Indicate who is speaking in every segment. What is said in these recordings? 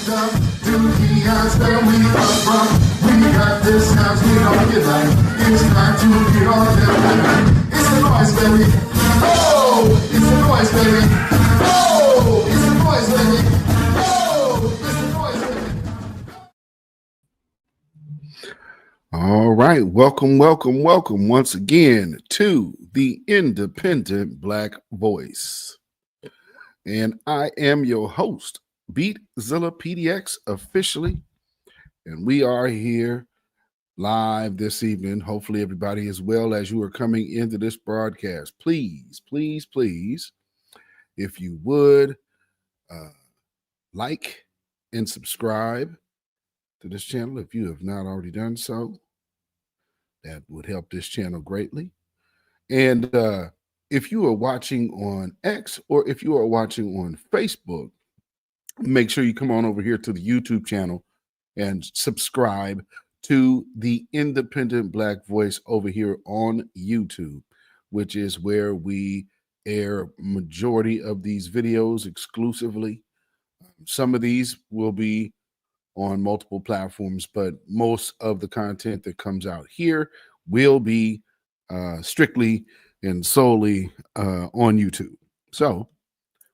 Speaker 1: up to the eyes where we come from. We got this house, we don't get like. It's time to get on the It's the noise, baby. Oh, it's the noise, baby. Oh, it's the noise, baby. Oh, it's the noise, baby.
Speaker 2: All right, welcome once again to the Independent Black Voice. And I am your host, beatzillapdx officially, and we are here live this evening. Hopefully everybody as well as you are coming into this broadcast. Please, if you would, like and subscribe to this channel if you have not already done so. That would help this channel greatly. And if you are watching on X or if you are watching on Facebook, make sure you come on over here to the YouTube channel and subscribe to the Independent Black Voice over here on YouTube, which is where we air majority of these videos exclusively. Some of these will be on multiple platforms, but most of the content that comes out here will be strictly and solely on YouTube. So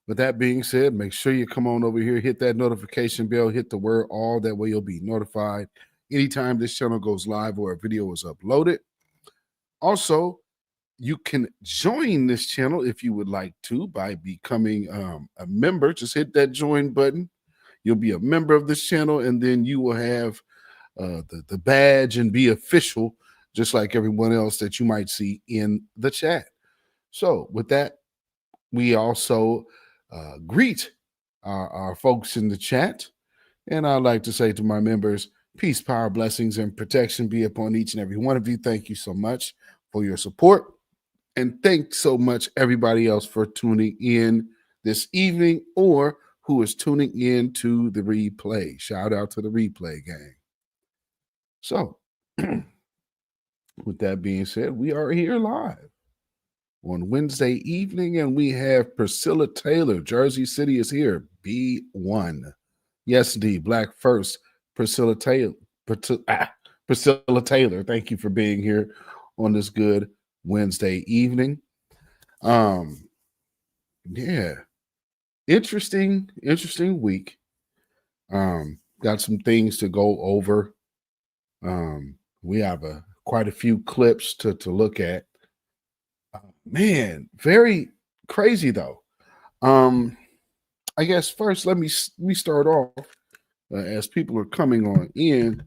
Speaker 2: with that being said, make sure you come on over here, hit that notification bell, hit the word all, that way you'll be notified anytime this channel goes live or a video is uploaded. Also, you can join this channel if you would like to by becoming a member. Just hit that join button. You'll be a member of this channel, and then you will have the badge and be official, just like everyone else that you might see in the chat. So with that, we also greet our folks in the chat. And I'd like to say to my members, peace, power, blessings, and protection be upon each and every one of you. Thank you so much for your support. And thanks so much, everybody else, for tuning in this evening or who is tuning in to the replay. Shout out to the replay gang. So, with that being said, we are here live on Wednesday evening, and we have Priscilla Taylor. Jersey City is here. B1. Yes, D. Black First. Priscilla Taylor. Priscilla Taylor. Thank you for being here on this good Wednesday evening. Yeah. Interesting week. Got some things to go over. We have quite a few clips to look at. Man, very crazy though. I guess first let me start off as people are coming on in.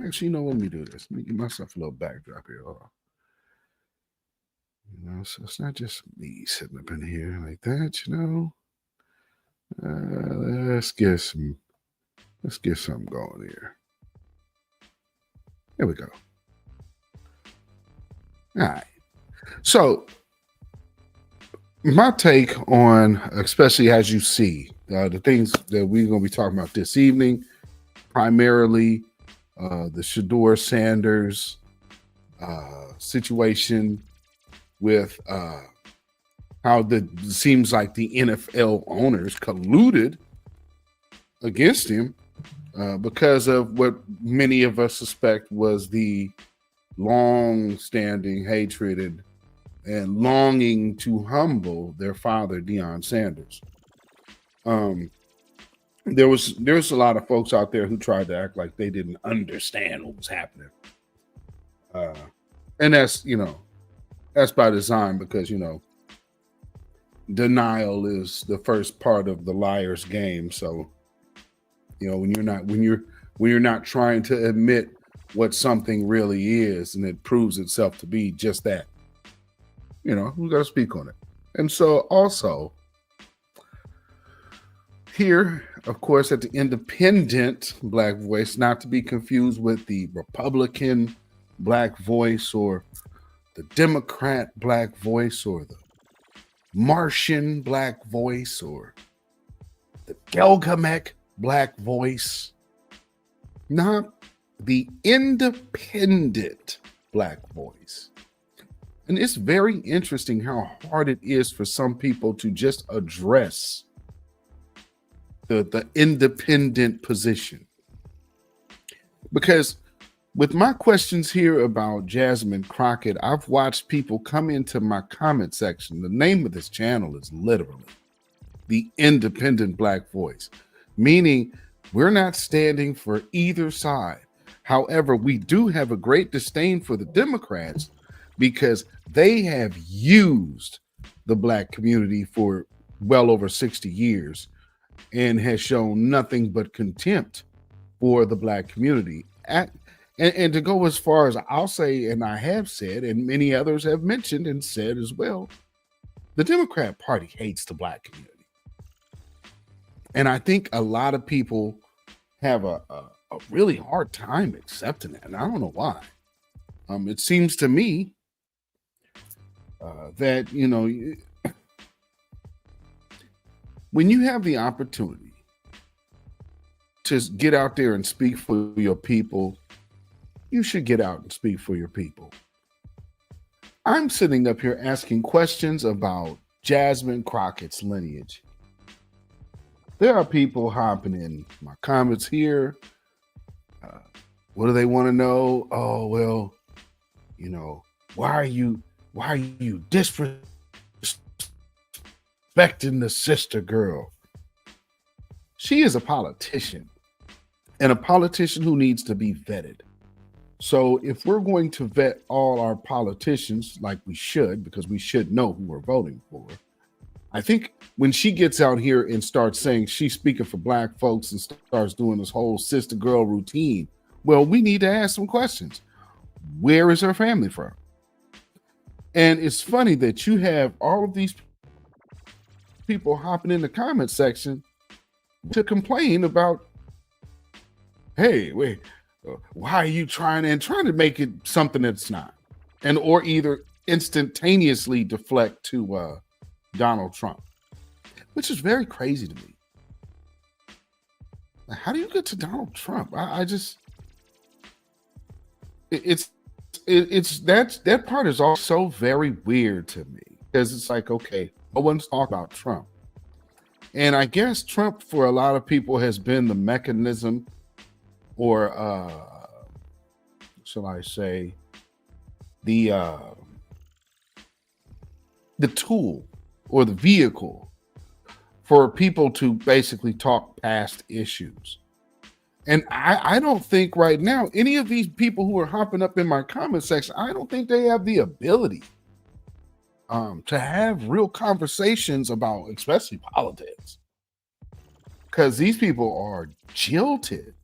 Speaker 2: Actually, let me do this. Let me give myself a little backdrop here. So it's not just me sitting up in here like that, Let's get something going here. There we go. All right. So my take on, especially as you see, the things that we're going to be talking about this evening, primarily the Shedeur Sanders situation with how seems like the NFL owners colluded against him because of what many of us suspect was the long-standing hatred and longing to humble their father, Deion Sanders. There's a lot of folks out there who tried to act like they didn't understand what was happening. And that's by design because, denial is the first part of the liar's game. So, when you're not trying to admit what something really is and it proves itself to be just that, we got to speak on it. And so also here, of course, at the Independent Black Voice, not to be confused with the Republican Black Voice or the Democrat Black Voice or the Martian Black Voice or the Gelgamek Black Voice. Not the Independent Black Voice. And it's very interesting how hard it is for some people to just address the independent position. Because with my questions here about Jasmine Crockett, I've watched people come into my comment section. The name of this channel is literally the Independent Black Voice, meaning we're not standing for either side. However, we do have a great disdain for the Democrats because they have used the Black community for well over 60 years and has shown nothing but contempt for the Black community. And to go as far as I'll say, and I have said, and many others have mentioned and said as well, the Democrat Party hates the Black community. And I think a lot of people have a really hard time accepting that. And I don't know why. It seems to me that, you know, when you have the opportunity to get out there and speak for your people, you should get out and speak for your people. I'm sitting up here asking questions about Jasmine Crockett's lineage. There are people hopping in my comments here. What do they want to know? Oh, well, you know, why are you disrespecting the sister girl? She is a politician, and a politician who needs to be vetted. So if we're going to vet all our politicians like we should, because we should know who we're voting for, I think when she gets out here and starts saying she's speaking for Black folks and starts doing this whole sister girl routine, well, we need to ask some questions. Where is her family from? And it's funny that you have all of these people hopping in the comment section to complain about, hey, wait, why are you trying to make it something that's not, and or either instantaneously deflect to Donald Trump, which is very crazy to me. How do you get to Donald Trump? I just, it's that part is also very weird to me, because it's like, okay, no one's talking about Trump, and I guess Trump for a lot of people has been the mechanism, or shall I say, the tool or the vehicle for people to basically talk past issues. And I don't think right now any of these people who are hopping up in my comment section, I don't think they have the ability to have real conversations about, especially politics, because these people are jilted.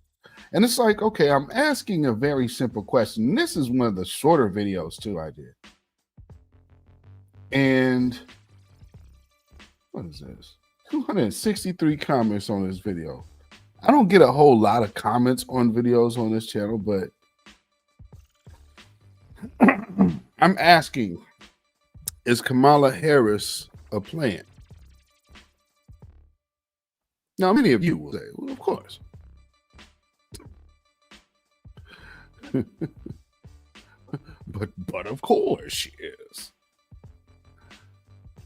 Speaker 2: And it's like, okay, I'm asking a very simple question. This is one of the shorter videos too I did. And what is this? 263 comments on this video. I don't get a whole lot of comments on videos on this channel, but I'm asking, is Kamala Harris a plant? Now, many of you will say, well, of course. but of course she is.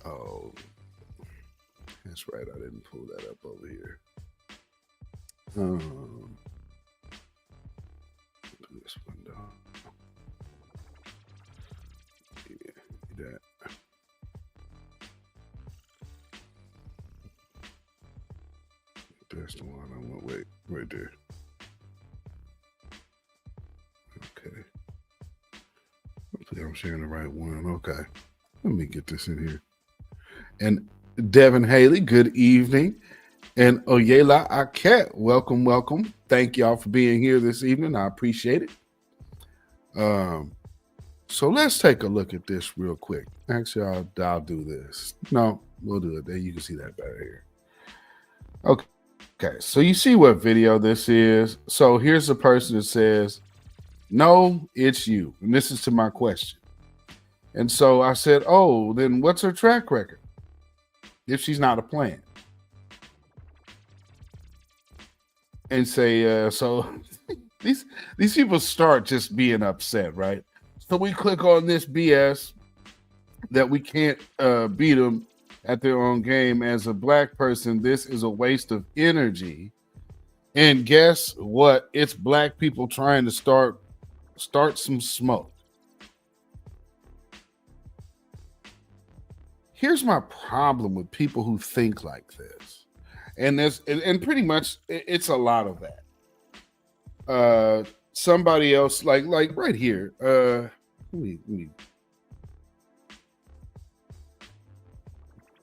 Speaker 2: Oh, that's right. I didn't pull that up over here. This window. Yeah, that. That's the one I want. Wait, right there. Okay. Hopefully I'm sharing the right one. Okay. Let me get this in here. And Devin Haley, good evening. And Oyela Aket, welcome, welcome. Thank y'all for being here this evening. I appreciate it. So let's take a look at this real quick. Actually, I'll do this. No, we'll do it there. You can see that better here. Okay, so you see what video this is. So here's the person that says, no, it's you. And this is to my question. And so I said, oh, then what's her track record if she's not a plant? And say, so these people start just being upset, right? So we click on this BS that we can't beat them at their own game. As a black person, this is a waste of energy. And guess what? It's black people trying to start some smoke. Here's my problem with people who think like this. And pretty much it's a lot of that. Somebody else like right here. Let me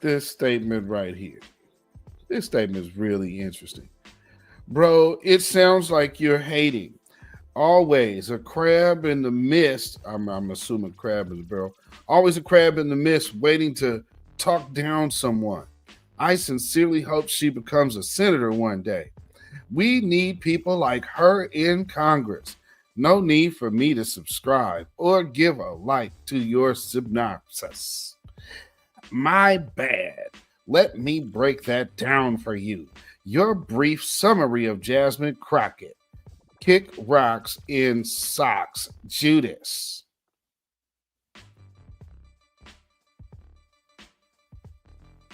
Speaker 2: this statement right here. This statement is really interesting. Bro, it sounds like you're hating. Always a crab in the mist. I'm assuming crab in the barrel. Always a crab in the mist waiting to talk down someone. I sincerely hope she becomes a senator one day. We need people like her in Congress. No need for me to subscribe or give a like to your synopsis. My bad. Let me break that down for you. Your brief summary of Jasmine Crockett. Kick rocks in socks, Judas.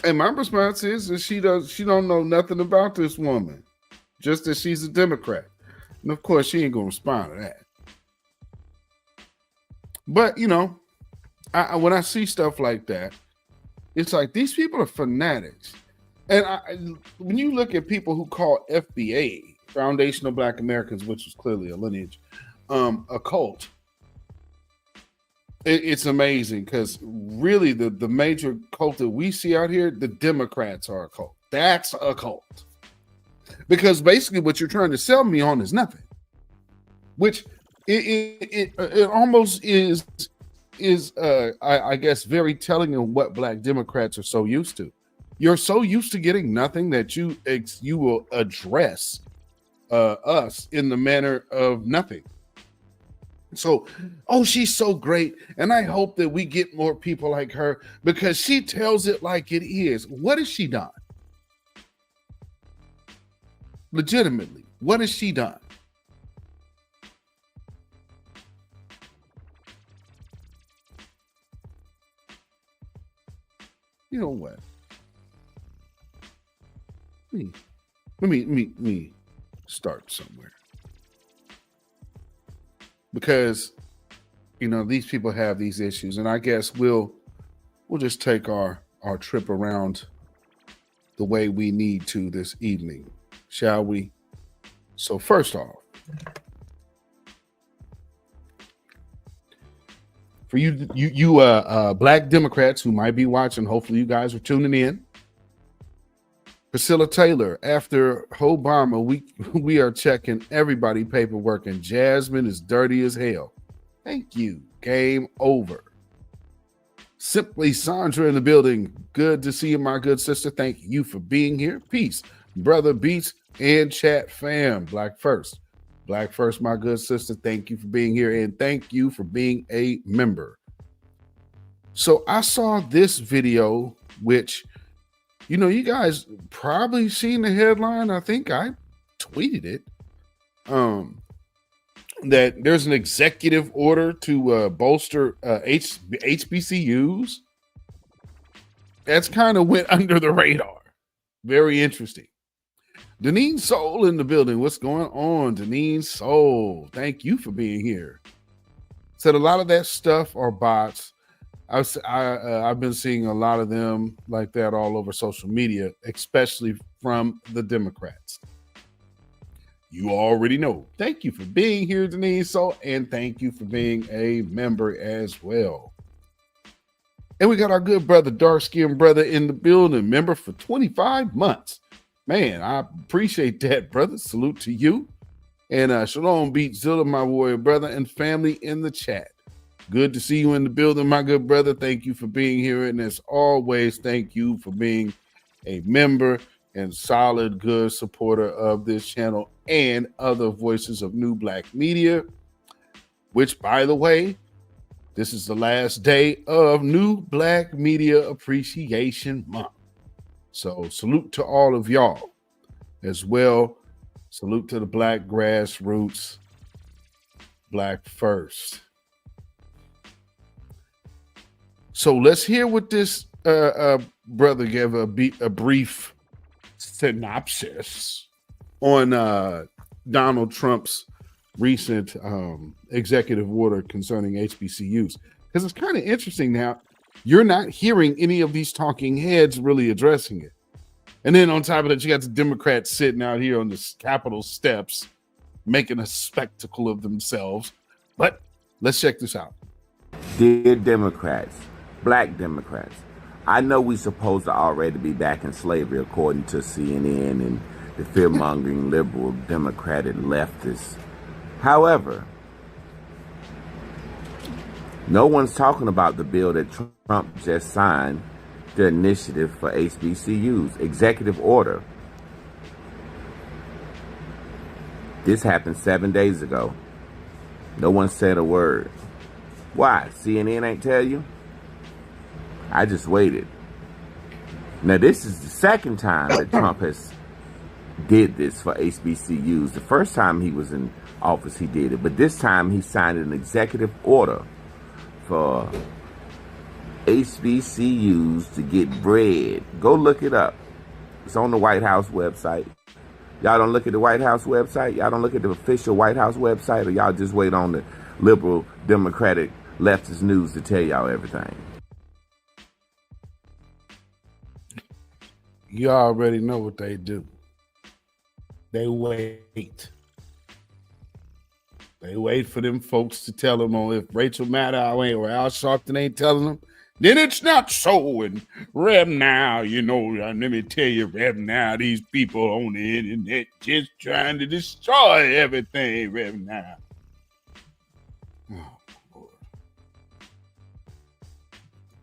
Speaker 2: And my response is that she don't know nothing about this woman, just that she's a Democrat. And of course, she ain't gonna respond to that. But you know, when I see stuff like that, it's like these people are fanatics. And when you look at people who call FBA, Foundational Black Americans, which is clearly a lineage, a cult, it's amazing because really the major cult that we see out here, the Democrats are a cult. That's a cult. Because basically what you're trying to sell me on is nothing. Which it almost is I guess very telling of what Black Democrats are so used to. You're so used to getting nothing that you will address us in the manner of nothing. So, oh, she's so great. And I hope that we get more people like her because she tells it like it is. What has she done? Legitimately, what has she done? You know what? Let me start somewhere. Because, you know, these people have these issues. And I guess we'll just take our trip around the way we need to this evening, shall we? So first off, for you Black Democrats who might be watching, hopefully you guys are tuning in. Priscilla Taylor, after Obama, we are checking everybody paperwork and Jasmine is dirty as hell. Thank you. Game over. Simply Sandra in the building. Good to see you, my good sister. Thank you for being here. Peace. Brother Beats and chat fam. Black first, my good sister. Thank you for being here and thank you for being a member. So I saw this video, which, you know, you guys probably seen the headline. I think I tweeted it. That there's an executive order to bolster HBCUs. That's kind of went under the radar. Very interesting. Deneen Soul in the building. What's going on, Deneen Soul? Thank you for being here. Said a lot of that stuff are bots. I've been seeing a lot of them like that all over social media, especially from the Democrats. You already know. Thank you for being here, Denise. And thank you for being a member as well. And we got our good brother, dark-skinned brother in the building, member for 25 months. Man, I appreciate that, brother. Salute to you. And shalom, Beatzilla, my warrior brother and family in the chat. Good to see you in the building, my good brother. Thank you for being here. And as always, thank you for being a member and solid, good supporter of this channel and other voices of New Black Media, which, by the way, this is the last day of New Black Media Appreciation Month. So salute to all of y'all as well. Salute to the Black grassroots, Black first. So let's hear what this brother gave a brief synopsis on Donald Trump's recent executive order concerning HBCUs, because it's kind of interesting now. You're not hearing any of these talking heads really addressing it. And then on top of that, you got the Democrats sitting out here on the Capitol steps making a spectacle of themselves. But let's check this out.
Speaker 3: Dear Democrats, black Democrats, I know we're supposed to already be back in slavery according to CNN and the fear-mongering liberal Democratic leftists. However, no one's talking about the bill that Trump just signed, the initiative for HBCUs, executive order. This happened 7 days ago. No one said a word. Why? CNN ain't tell you? I just waited. Now, this is the second time that Trump has did this for HBCUs. The first time he was in office, he did it. But this time, he signed an executive order for HBCUs to get bread. Go look it up. It's on the White House website. Y'all don't look at the White House website? Y'all don't look at the official White House website? Or y'all just wait on the liberal, democratic, leftist news to tell y'all everything?
Speaker 2: You already know what they do. They wait. They wait for them folks to tell them, oh, if Rachel Maddow ain't or Al Sharpton ain't telling them, then it's not so. And Rev now, you know, let me tell you, Rev now, these people on the internet just trying to destroy everything, Rev now. Oh,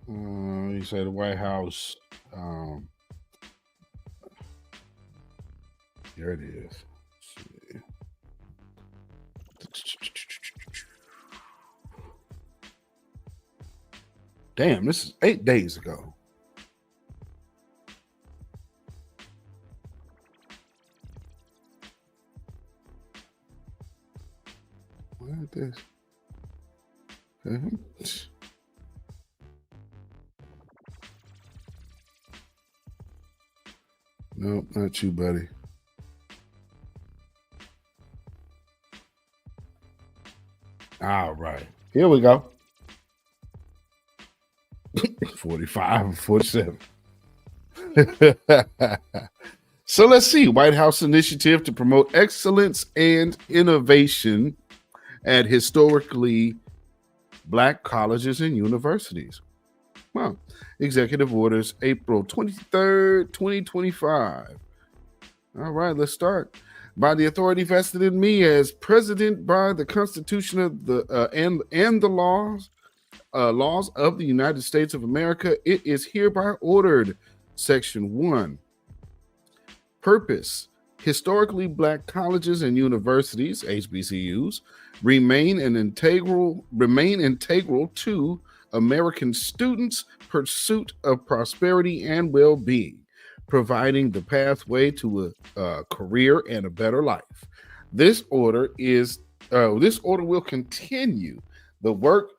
Speaker 2: Lord. You say the White House. Here it is. Damn, this is 8 days ago. What is this? Nope, not you, buddy. All right, here we go. 45 and 47. So let's see. White House initiative to promote excellence and innovation at historically Black colleges and universities. Wow. Executive orders April 23rd, 2025. All right, let's start. By the authority vested in me as president by the Constitution of the and the laws of the United States of America, it is hereby ordered. Section 1. Purpose. Historically Black colleges and universities, HBCUs, remain integral to American students' pursuit of prosperity and well-being, providing the pathway to a career and a better life. This order will continue the work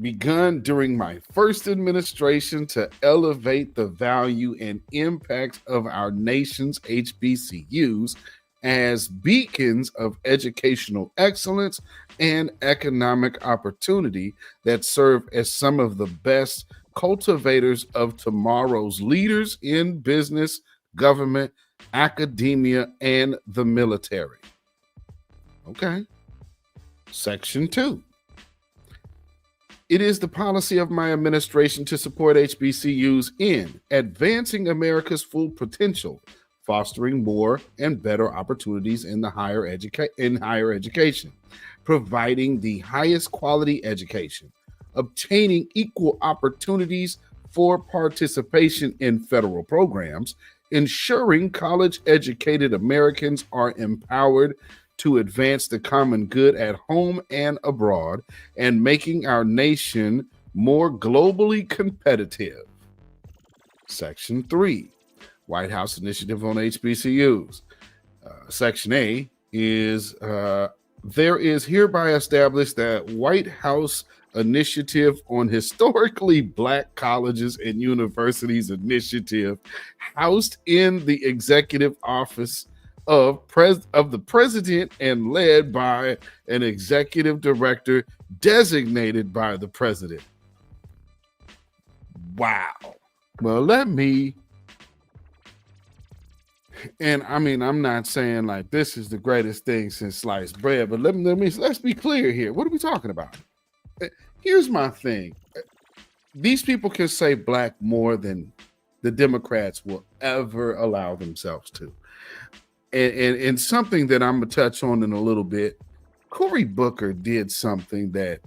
Speaker 2: begun during my first administration to elevate the value and impact of our nation's HBCUs as beacons of educational excellence and economic opportunity that serve as some of the best cultivators of tomorrow's leaders in business, government, academia, and the military. Okay. Section 2. It is the policy of my administration to support HBCUs in advancing America's full potential, fostering more and better opportunities in the higher education, providing the highest quality education, obtaining equal opportunities for participation in federal programs, ensuring college-educated Americans are empowered to advance the common good at home and abroad, and making our nation more globally competitive. Section 3, White House Initiative on HBCUs. Section A is, there is hereby established that White House Initiative on Historically Black Colleges and Universities initiative, housed in the executive office of the president and led by an executive director designated by the president. Wow. Well, and I mean, I'm not saying like this is the greatest thing since sliced bread, but let's be clear here. What are we talking about? Here's my thing. These people can say black more than the Democrats will ever allow themselves to. And something that I'm gonna touch on in a little bit, Cory Booker did something that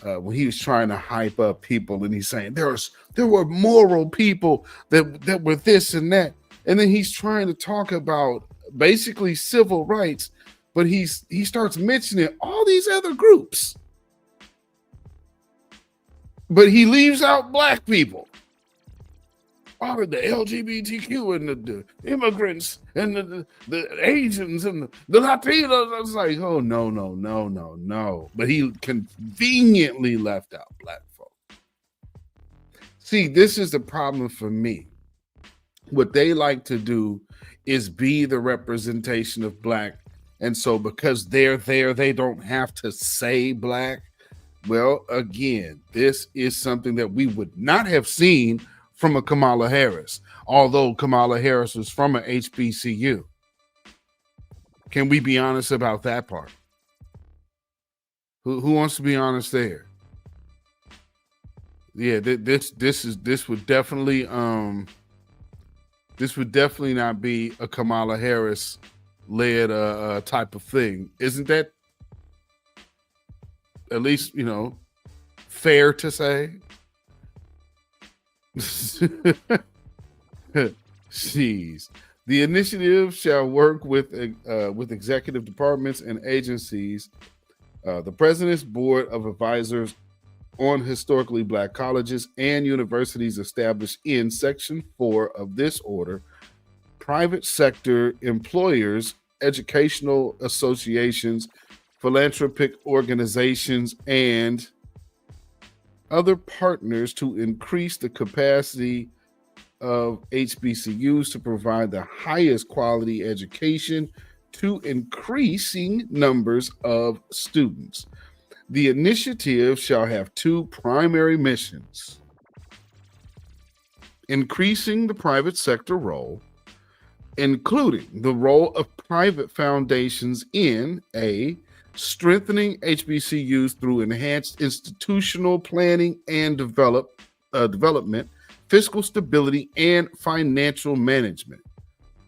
Speaker 2: when he was trying to hype up people, and he's saying there were moral people that were this and that, and then he's trying to talk about basically civil rights, but he starts mentioning all these other groups, but he leaves out black people. All of the LGBTQ and the immigrants and the Asians and the Latinos. I was like, oh, no. But he conveniently left out black folk. See, this is the problem for me. What they like to do is be the representation of black. And so because they're there, they don't have to say black. Well, again, this is something that we would not have seen from a Kamala Harris, although Kamala Harris was from an HBCU. Can we be honest about that part? Who wants to be honest there? Yeah, this would definitely not be a Kamala Harris led type of thing. Isn't that at least, fair to say? Jeez. The initiative shall work with executive departments and agencies, the President's Board of Advisors on Historically Black Colleges and Universities established in Section 4 of this order, private sector employers, educational associations, philanthropic organizations, and other partners to increase the capacity of HBCUs to provide the highest quality education to increasing numbers of students. The initiative shall have two primary missions: increasing the private sector role, including the role of private foundations in strengthening HBCUs through enhanced institutional planning and development, fiscal stability, and financial management.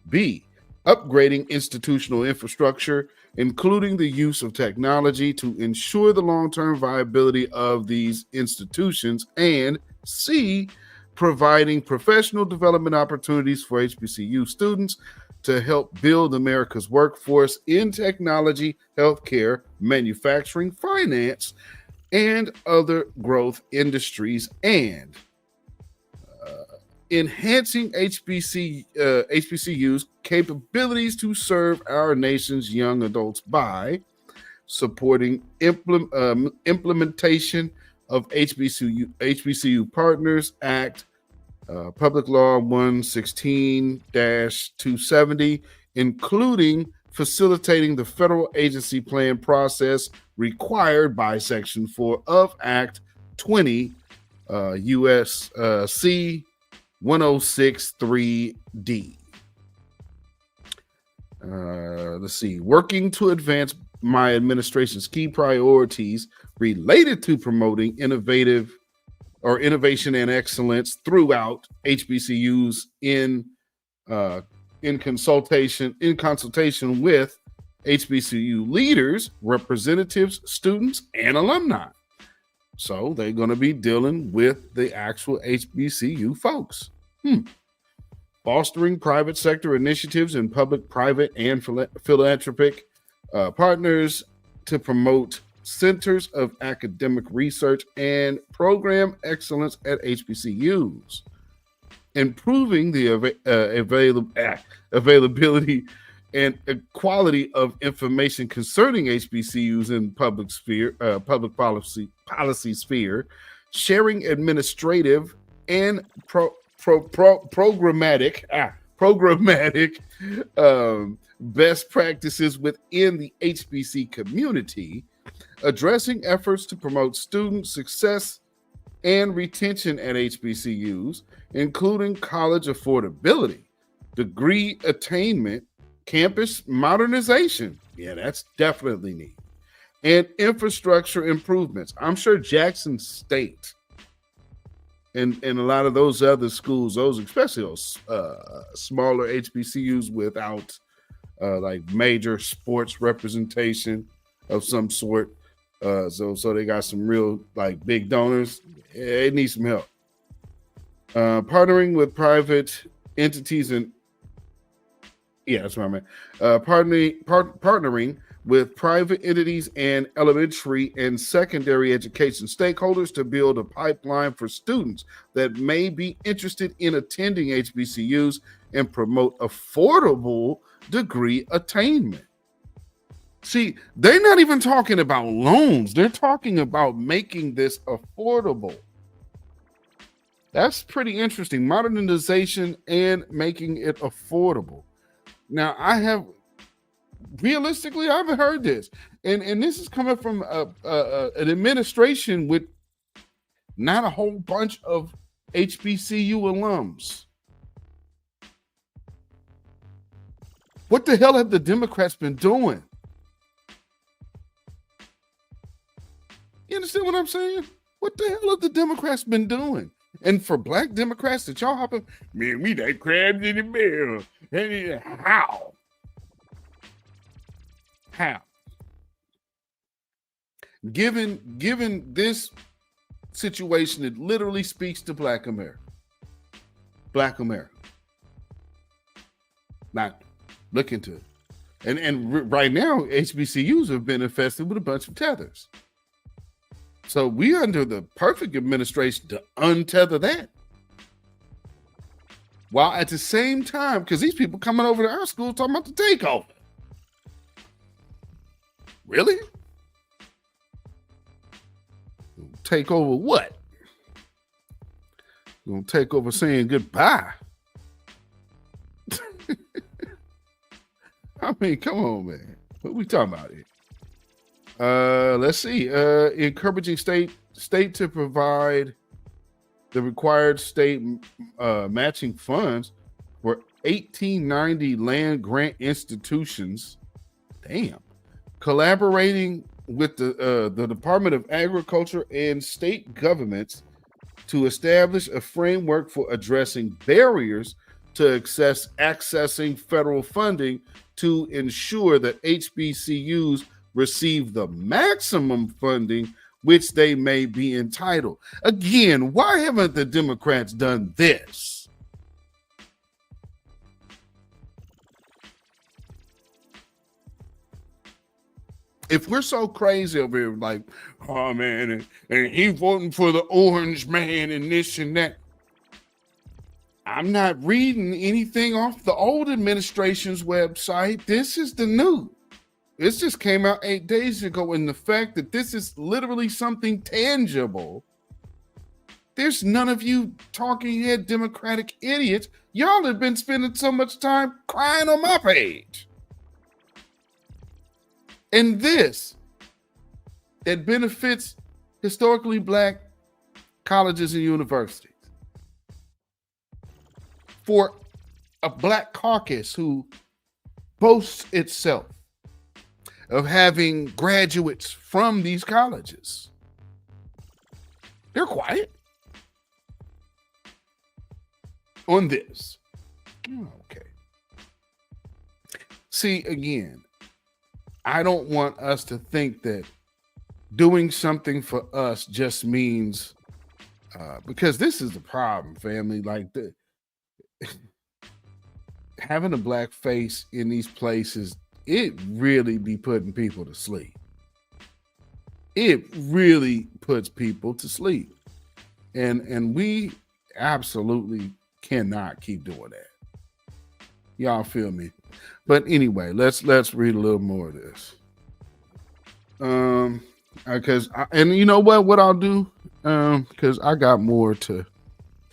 Speaker 2: B, upgrading institutional infrastructure, including the use of technology to ensure the long-term viability of these institutions. And C, providing professional development opportunities for HBCU students to help build America's workforce in technology, healthcare, manufacturing, finance, and other growth industries, and enhancing HBCU's capabilities to serve our nation's young adults by supporting implementation of HBCU Partners Act, Public Law 116-270, including facilitating the federal agency plan process required by Section 4 of Act 20 U.S.C. 1063D. Let's see. Working to advance my administration's key priorities related to promoting innovation and excellence throughout HBCUs in consultation with HBCU leaders, representatives, students, and alumni. So they're going to be dealing with the actual HBCU folks. Fostering private sector initiatives in public, private, and philanthropic partners to promote centers of academic research and program excellence at HBCUs. Improving the availability and equality of information concerning HBCUs in public policy sphere, sharing administrative and programmatic best practices within the HBC community, addressing efforts to promote student success and retention at HBCUs, including college affordability, degree attainment, campus modernization. Yeah, that's definitely needed. And infrastructure improvements. I'm sure Jackson State and a lot of those other schools, those especially those smaller HBCUs without like major sports representation of some sort. So they got some real like big donors. It needs some help. Partnering with private entities and that's what I meant. Partnering with private entities and elementary and secondary education stakeholders to build a pipeline for students that may be interested in attending HBCUs and promote affordable degree attainment. See, they're not even talking about loans. They're talking about making this affordable. That's pretty interesting. Modernization and making it affordable. Now, I've heard this. And this is coming from an administration with not a whole bunch of HBCU alums. What the hell have the Democrats been doing? You understand what I'm saying? What the hell have the Democrats been doing? And for black Democrats that y'all hopping, man, we that crabs in the barrel. How? Given this situation, it literally speaks to Black America. Black America. Not look into it. And right now, HBCUs have been infested with a bunch of tethers. So we under the perfect administration to untether that. While at the same time, because these people coming over to our school talking about the takeover. Really? Take over what? Gonna take over saying goodbye. I mean, come on, man. What we talking about here? Let's see. Encouraging state to provide the required state matching funds for 1890 land grant institutions. Damn. Collaborating with the Department of Agriculture and state governments to establish a framework for addressing barriers to accessing federal funding to ensure that HBCUs receive the maximum funding which they may be entitled. Again, why haven't the Democrats done this? If we're so crazy over here, like, oh man, and he voting for the orange man and this and that. I'm not reading anything off the old administration's website. This is the new. This just came out 8 days ago, and the fact that this is literally something tangible. There's none of you talking head Democratic idiots. Y'all have been spending so much time crying on my page. And this that benefits historically black colleges and universities. For a black caucus who boasts itself of having graduates from these colleges. They're quiet on this. Okay. See, again, I don't want us to think that doing something for us just means, because this is the problem, family, like having a black face in these places, it really be putting people to sleep. It really puts people to sleep. And we absolutely cannot keep doing that. Y'all feel me? But But anyway, let's read a little more of this. Because and you know what I'll do, because I got more to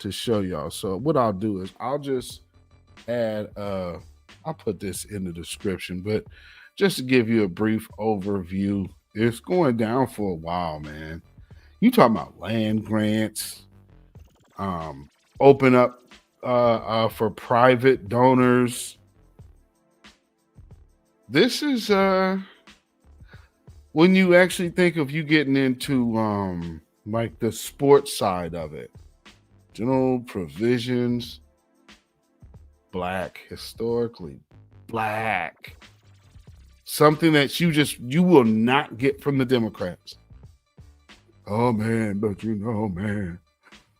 Speaker 2: show y'all. So what I'll do is I'll just add I'll put this in the description, but just to give you a brief overview, it's going down for a while, man. You talking about land grants, open up for private donors. This is when you actually think of you getting into like the sports side of it. General provisions, black, historically black. Something that you will not get from the Democrats. Oh man, but you know, man,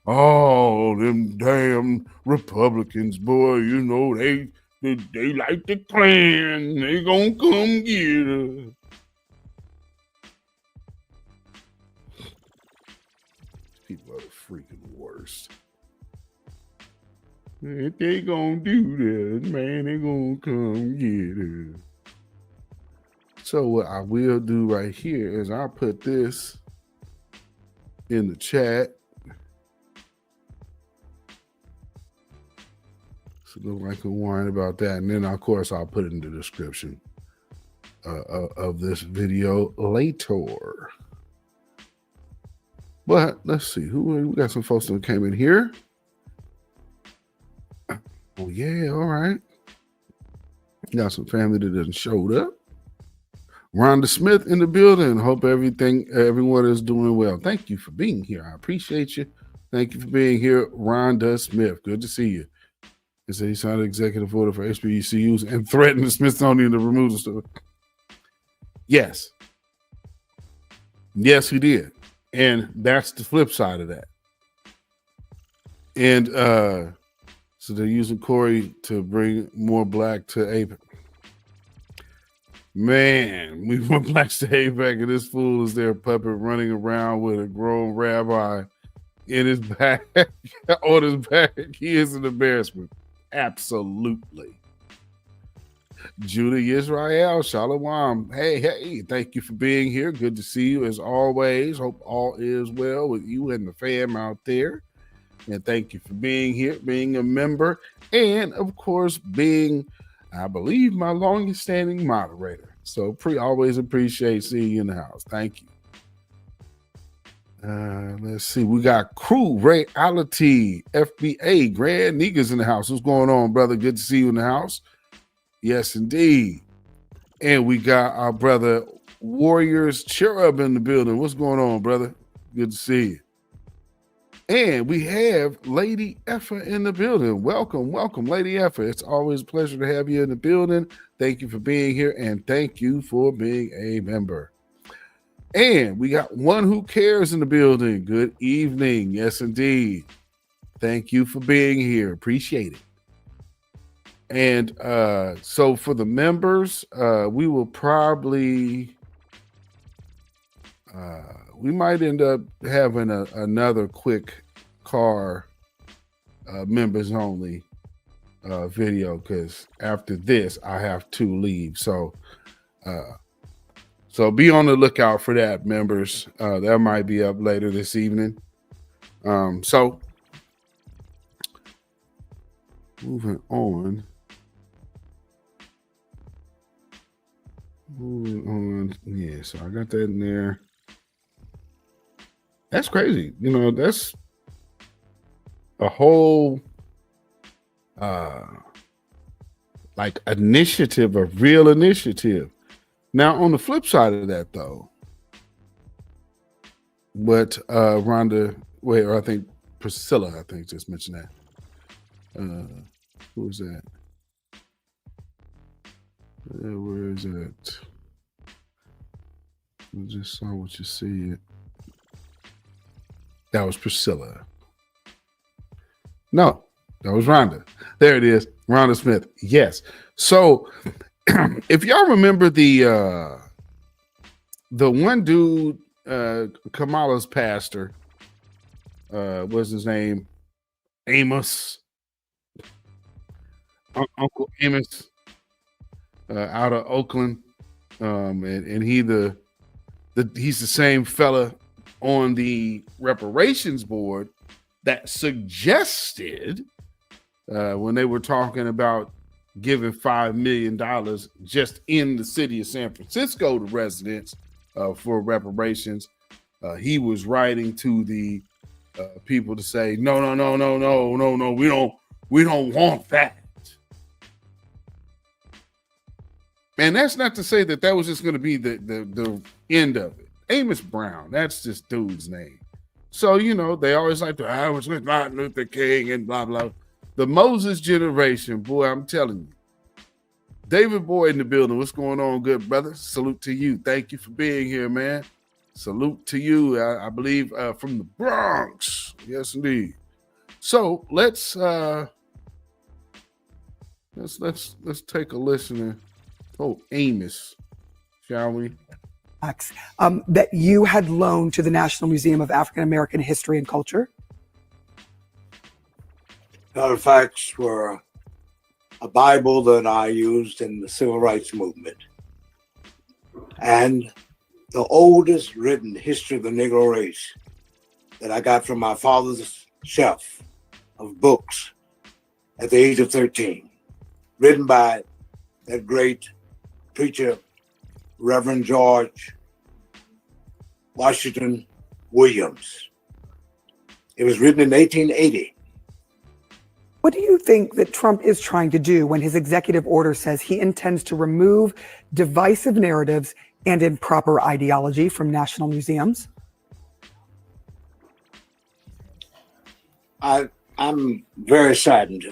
Speaker 2: oh them damn Republicans, boy, you know they like the Klan. They gonna come get us. People are the freaking worst. If they gonna do this, man, they gonna come get us. So what I will do right here is I'll put this in the chat. So look like a whine about that. And then of course I'll put it in the description of this video later. But let's see, we got some folks that came in here. Oh yeah, all right. Got some family that didn't showed up. Rhonda Smith in the building. Hope everyone is doing well. Thank you for being here. I appreciate you. Thank you for being here, Rhonda Smith. Good to see you. He said he signed an executive order for HBCUs and threatened the Smithsonian to remove the stuff. Yes. Yes, he did. And that's the flip side of that. And so they're using Corey to bring more black to APEC. Man, we want blacks to APEC, and this fool is their puppet running around with a grown rabbi in his back, on his back. He is an embarrassment. Absolutely. Judah Israel, Shalom. Hey, thank you for being here. Good to see you as always. Hope all is well with you and the fam out there. And thank you for being here, being a member, and of course, being, I believe, my longest standing moderator. So always appreciate seeing you in the house. Thank you. Let's see. We got Crew, Reality, FBA, Grand Niggas in the house. What's going on, brother? Good to see you in the house. Yes, indeed. And we got our brother Warriors Cherub in the building. What's going on, brother? Good to see you. And we have Lady Effa in the building. Welcome, Lady Effa. It's always a pleasure to have you in the building. Thank you for being here, and thank you for being a member. And we got One Who Cares in the building. Good evening. Yes, indeed. Thank you for being here. Appreciate it. And so for the members, we will probably... we might end up having another quick car members only video, because after this I have to leave. So be on the lookout for that, members. That might be up later this evening. So moving on. Yeah, so I got that in there. That's crazy. You know, that's a whole like initiative, a real initiative. Now, on the flip side of that, though, what Rhonda, or I think Priscilla, just mentioned that. Who was that? Where is it? I just saw what you see it. That was Priscilla. No, that was Rhonda. There it is. Rhonda Smith. Yes. So if y'all remember the one dude, Kamala's pastor, what's his name? Amos. Uncle Amos. out of Oakland, and he's the same fella on the reparations board that suggested when they were talking about giving $5 million just in the city of San Francisco to residents for reparations. He was writing to the people to say, no, we don't want that. And that's not to say that was just going to be the end of it. Amos Brown, that's this dude's name. So, they always like to, I was with Martin Luther King and blah, blah. The Moses generation, boy, I'm telling you. David Boyd in the building. What's going on, good brother? Salute to you. Thank you for being here, man. Salute to you, I believe, from the Bronx. Yes, indeed. So let's take a listen to Amos, shall we?
Speaker 4: That you had loaned to the National Museum of African American History and Culture?
Speaker 5: Artifacts were a Bible that I used in the Civil Rights Movement and the oldest written history of the Negro race that I got from my father's shelf of books at the age of 13, written by that great preacher, Reverend George Washington Williams. It was written in 1880.
Speaker 4: What do you think that Trump is trying to do when his executive order says he intends to remove divisive narratives and improper ideology from national museums?
Speaker 5: I'm very saddened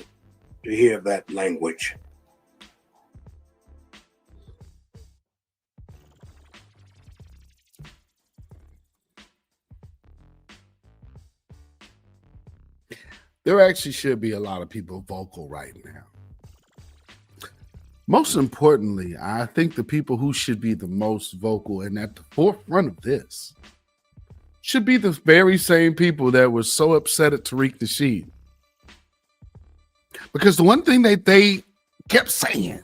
Speaker 5: to hear that language.
Speaker 2: There actually should be a lot of people vocal right now. Most importantly, I think the people who should be the most vocal and at the forefront of this should be the very same people that were so upset at Tariq Nasheed. Because the one thing that they kept saying,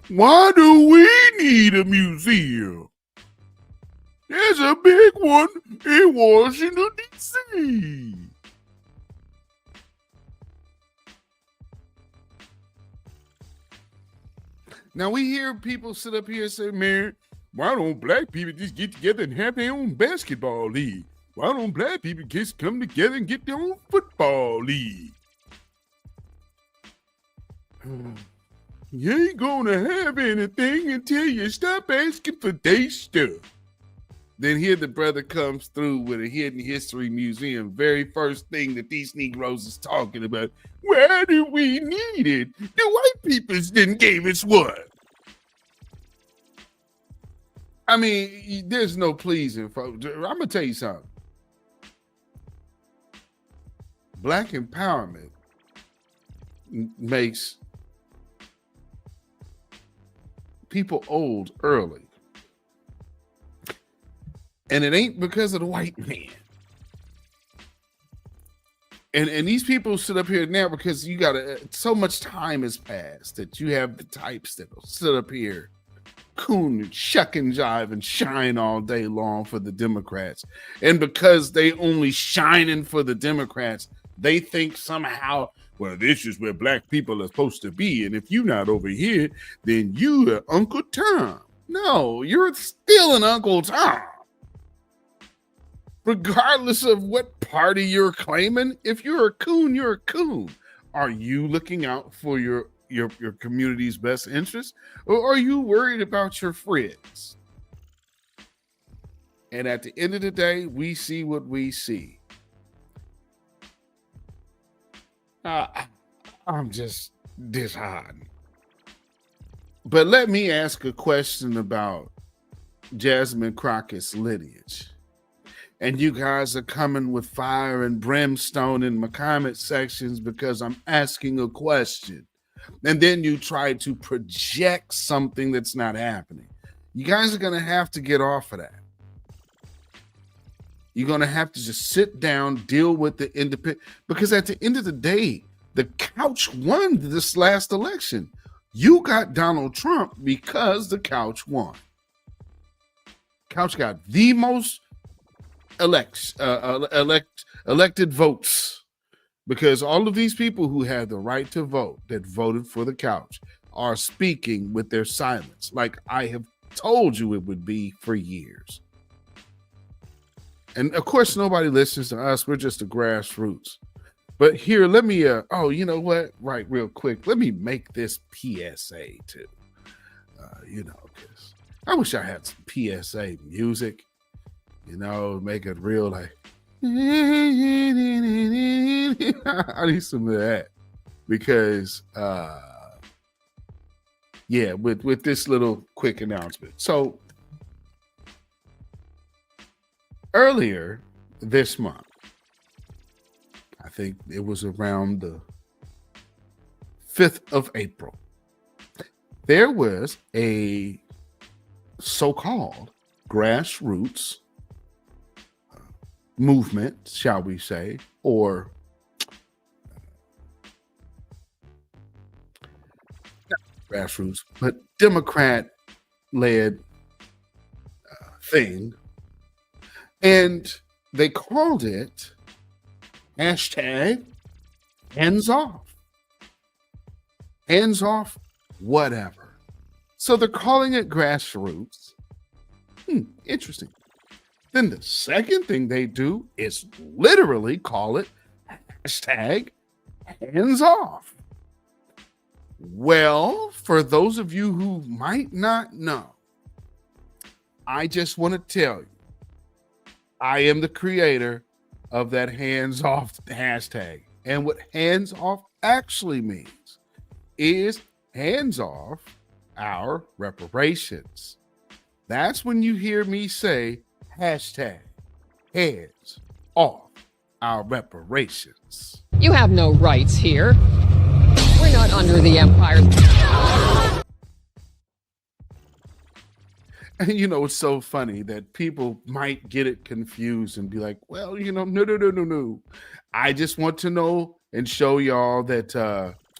Speaker 2: why do we need a museum? There's a big one in Washington, D.C. Now we hear people sit up here and say, man, why don't black people just get together and have their own basketball league? Why don't black people just come together and get their own football league? You ain't gonna have anything until you stop asking for their stuff. Then here the brother comes through with a hidden history museum. Very first thing that these Negroes is talking about. Why do we need it? The white peoples didn't give us one. I mean, there's no pleasing, folks. I'm gonna tell you something. Black empowerment makes people old early. And it ain't because of the white man. And these people sit up here now because you got so much time has passed that you have the types that will sit up here, coon and shuck and jive and shine all day long for the Democrats. And because they only shining for the Democrats, they think somehow, well, this is where black people are supposed to be. And if you're not over here, then you are Uncle Tom. No, you're still an Uncle Tom. Regardless of what party you're claiming, if you're a coon, you're a coon. Are you looking out for your community's best interest, or are you worried about your friends? And at the end of the day, we see what we see. I'm just disheartened. But let me ask a question about Jasmine Crockett's lineage. And you guys are coming with fire and brimstone in my comment sections because I'm asking a question. And then you try to project something that's not happening. You guys are going to have to get off of that. You're going to have to just sit down, deal with the independent, because at the end of the day, the couch won this last election. You got Donald Trump because the couch won. Couch got the most elected votes because all of these people who had the right to vote that voted for the couch are speaking with their silence, like I have told you it would be for years. And of course, nobody listens to us. We're just the grassroots. But here, let me, you know what? Right, real quick. Let me make this PSA too. Because I wish I had some PSA music, make it real like, I need some of that. Because, with this little quick announcement. So, earlier this month, I think it was around the 5th of April, there was a so-called grassroots movement, shall we say, or not grassroots, but Democrat-led thing. And they called it hashtag hands off. Hands off, whatever. So they're calling it grassroots. Interesting. Then the second thing they do is literally call it hashtag hands off. Well, for those of you who might not know, I just want to tell you, I am the creator of that hands off hashtag. And what hands off actually means is hands off our reparations. That's when you hear me say hashtag hands off our reparations.
Speaker 6: You have no rights here. We're not under the empire.
Speaker 2: And it's so funny that people might get it confused and be like, well, no. I just want to know and show y'all that,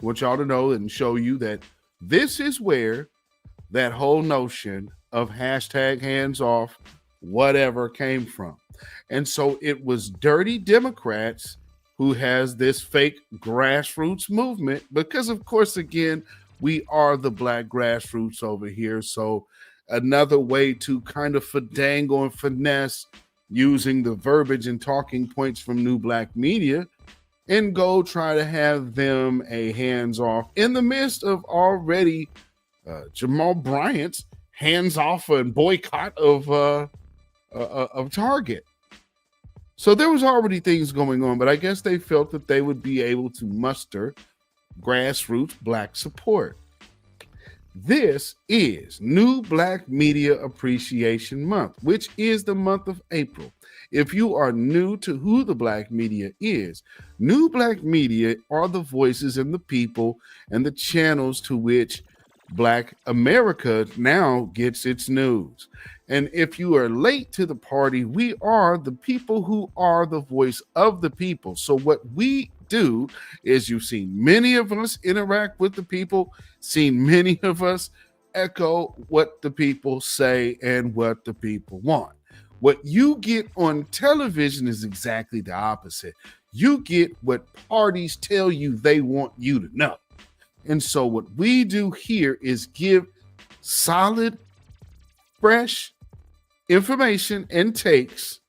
Speaker 2: want y'all to know and show you that this is where that whole notion of hashtag hands off, whatever came from. And so it was dirty Democrats who has this fake grassroots movement because, of course, again, we are the black grassroots over here. So another way to kind of fandangle and finesse using the verbiage and talking points from New Black Media and go try to have them a hands off in the midst of already Jamal Bryant's hands off and boycott of Target. So there was already things going on, but I guess they felt that they would be able to muster grassroots black support. This is New Black Media Appreciation Month, which is the month of April. If you are new to who the Black Media is, New Black Media are the voices and the people and the channels to which Black America now gets its news. And if you are late to the party, we are the people who are the voice of the people. So what we do is you've seen many of us interact with the people, seen many of us echo what the people say and what the people want. What you get on television is exactly the opposite. You get what parties tell you they want you to know. And so what we do here is give solid, fresh information and takes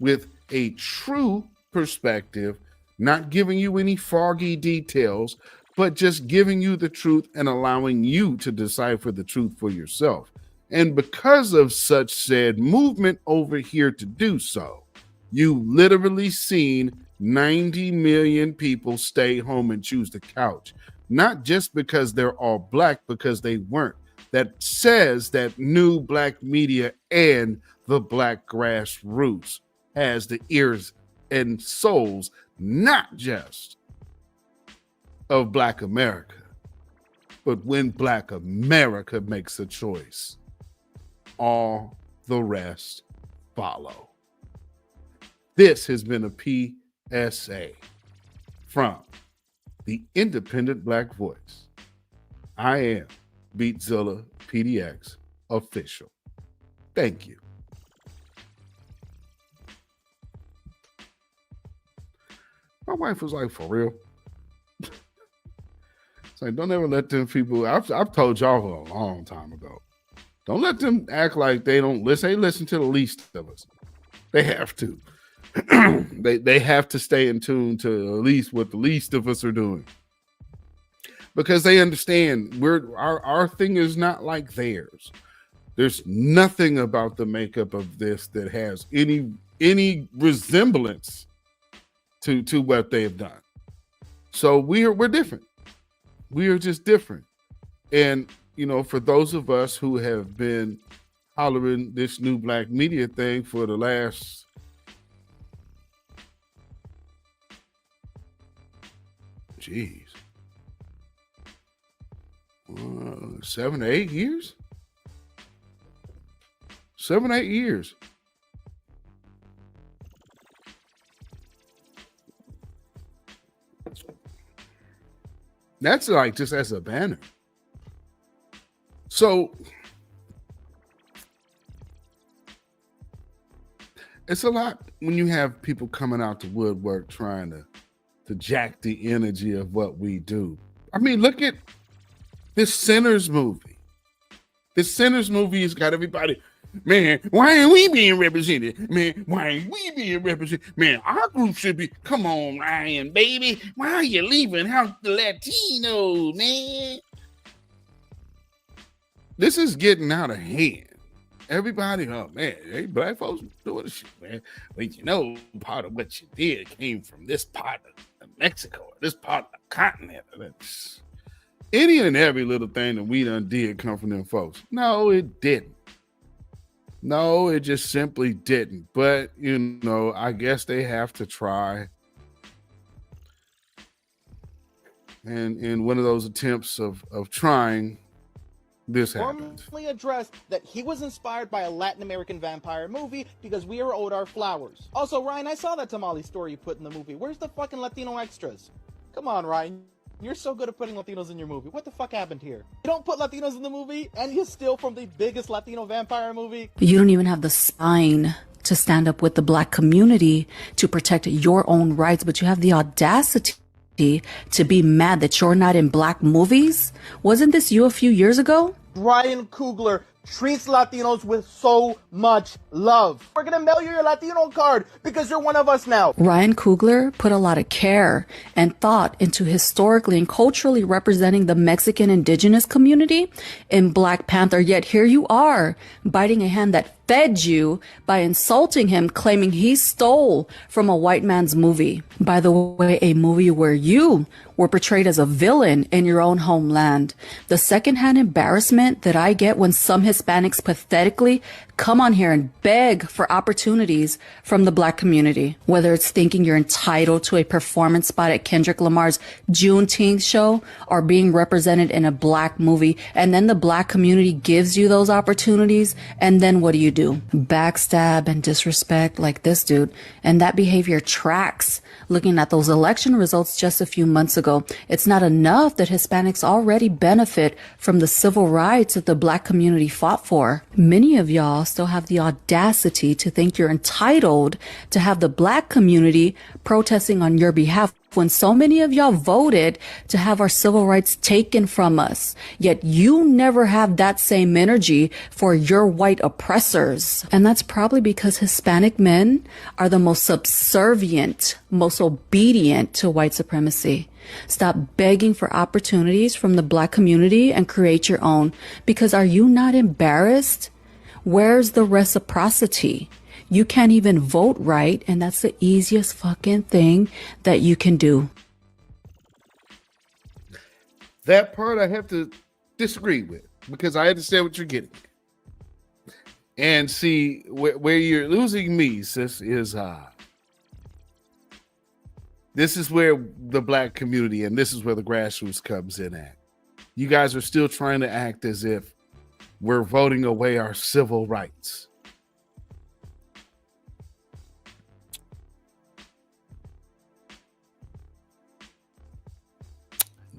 Speaker 2: with a true perspective, not giving you any foggy details, but just giving you the truth and allowing you to decipher the truth for yourself. And because of such said movement over here to do so, you literally seen 90 million people stay home and choose the couch. Not just because they're all black, because they weren't. That says that New Black Media and the black grassroots has the ears and souls, not just of Black America, but when Black America makes a choice, all the rest follow. This has been a PSA from the Independent Black Voice. I am beatzillapdx official. Thank you. My wife was like, for real? It's like, don't ever let them people, I've told y'all a long time ago, don't let them act like they don't listen. They listen to the least of us. They have to. they have to stay in tune to at least what the least of us are doing. Because they understand our thing is not like theirs. There's nothing about the makeup of this that has any resemblance to what they've done. So we're different. We are just different. And for those of us who have been hollering this new black media thing for the last 7 to 8 years. 7 8 years. That's like just as a banner. So it's a lot when you have people coming out the woodwork trying to jack the energy of what we do. I mean, look at this Sinners movie. This Sinners movie has got everybody, man, why ain't we being represented? Man, why ain't we being represented? Man, our group should be, come on, Ryan, baby. Why are you leaving out the Latinos, man? This is getting out of hand. Everybody, oh man, hey, black folks doing this shit, man. But part of what you did came from this part of Mexico, or this part of the continent. Any and every little thing that we done did come from them folks. No, it didn't. No, it just simply didn't. But, I guess they have to try. And in one of those attempts of trying, this happens.
Speaker 7: Formally addressed that he was inspired by a Latin American vampire movie because we are owed our flowers. Also, Ryan, I saw that tamale story you put in the movie. Where's the fucking Latino extras? Come on, Ryan. You're so good at putting Latinos in your movie. What the fuck happened here? You don't put Latinos in the movie, and you steal from the biggest Latino vampire movie?
Speaker 8: You don't even have the spine to stand up with the black community to protect your own rights, but you have the audacity to be mad that you're not in black movies? Wasn't this you a few years ago?
Speaker 7: Ryan Coogler treats Latinos with so much love. We're gonna mail you your Latino card because you're one of us now.
Speaker 8: Ryan Coogler put a lot of care and thought into historically and culturally representing the Mexican indigenous community in Black Panther, yet here you are biting a hand that fed you by insulting him, claiming he stole from a white man's movie. By the way, a movie where you were portrayed as a villain in your own homeland. The secondhand embarrassment that I get when some Hispanics pathetically come on here and beg for opportunities from the black community, whether it's thinking you're entitled to a performance spot at Kendrick Lamar's Juneteenth show or being represented in a black movie, and then the black community gives you those opportunities, and then what do? Backstab and disrespect like this dude, and that behavior tracks. Looking at those election results just a few months ago, it's not enough that Hispanics already benefit from the civil rights that the black community fought for. Many of y'all still have the audacity to think you're entitled to have the black community protesting on your behalf when so many of y'all voted to have our civil rights taken from us. Yet you never have that same energy for your white oppressors. And that's probably because Hispanic men are the most subservient, most obedient to white supremacy. Stop begging for opportunities from the black community and create your own. Because are you not embarrassed? Where's the reciprocity? You can't even vote right, and that's the easiest fucking thing that you can do.
Speaker 2: That part I have to disagree with, because I understand what you're getting. And see, where you're losing me, sis, is this is where the black community and this is where the grassroots comes in at. You guys are still trying to act as if we're voting away our civil rights.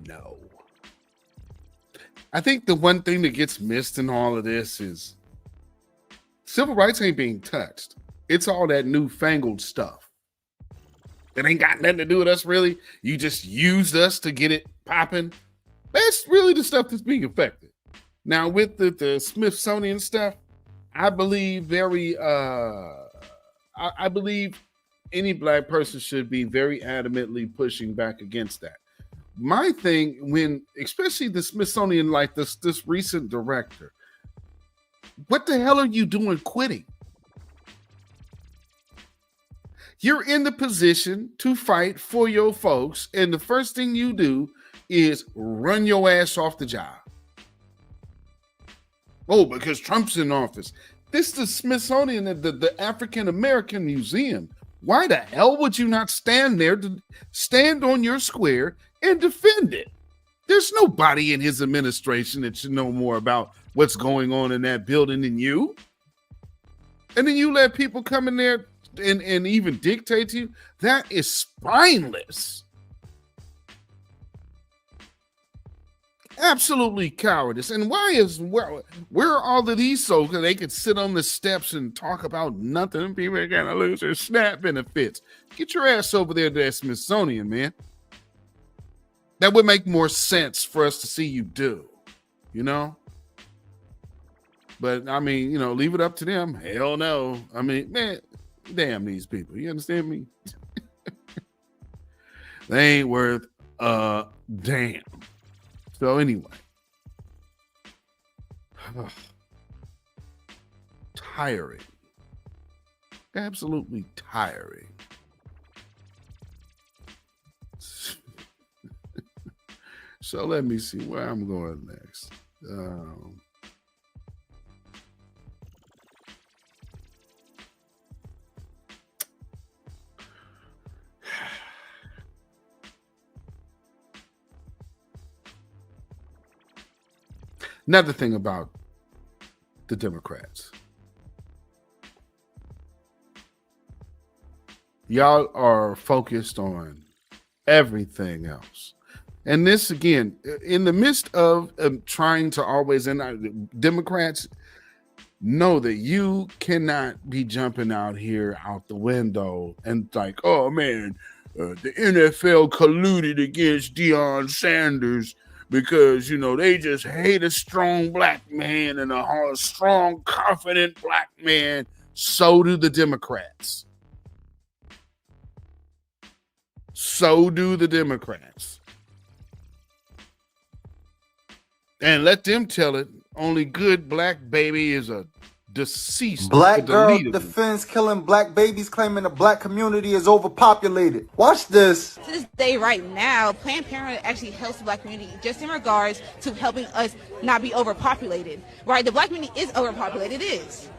Speaker 2: No. I think the one thing that gets missed in all of this is civil rights ain't being touched. It's all that newfangled stuff. It ain't got nothing to do with us, really. You just used us to get it popping. That's really the stuff that's being affected. Now, with the Smithsonian stuff, I believe I believe any black person should be very adamantly pushing back against that. My thing, when especially the Smithsonian, like this recent director, what the hell are you doing quitting? You're in the position to fight for your folks, and the first thing you do is run your ass off the job. Oh, because Trump's in office. This is the Smithsonian, the African American Museum. Why the hell would you not stand there to stand on your square and defend it? There's nobody in his administration that should know more about what's going on in that building than you. And then you let people come in there and even dictate to you. That is spineless. Absolutely cowardice. And where are all of these so they could sit on the steps and talk about nothing and people are gonna lose their SNAP benefits? Get your ass over there to that Smithsonian, man. That would make more sense for us to see you do, you know? But I mean, you know, leave it up to them. Hell no. I mean, man, damn these people. You understand me? They ain't worth a damn. So anyway, tiring, absolutely tiring. So let me see where I'm going next. Another thing about the Democrats. Y'all are focused on everything else. And this, again, in the midst of trying to always, and Democrats know that you cannot be jumping out here out the window and like, oh man, the NFL colluded against Deion Sanders because, you know, they just hate a strong black man and a strong, confident black man. So do the Democrats. So do the Democrats. And let them tell it. Only good black baby is a deceased.
Speaker 9: Black girl defends killing black babies, claiming the black community is overpopulated. Watch this.
Speaker 10: To this day right now, Planned Parenthood actually helps the black community just in regards to helping us not be overpopulated. Right? The black community is overpopulated. It is.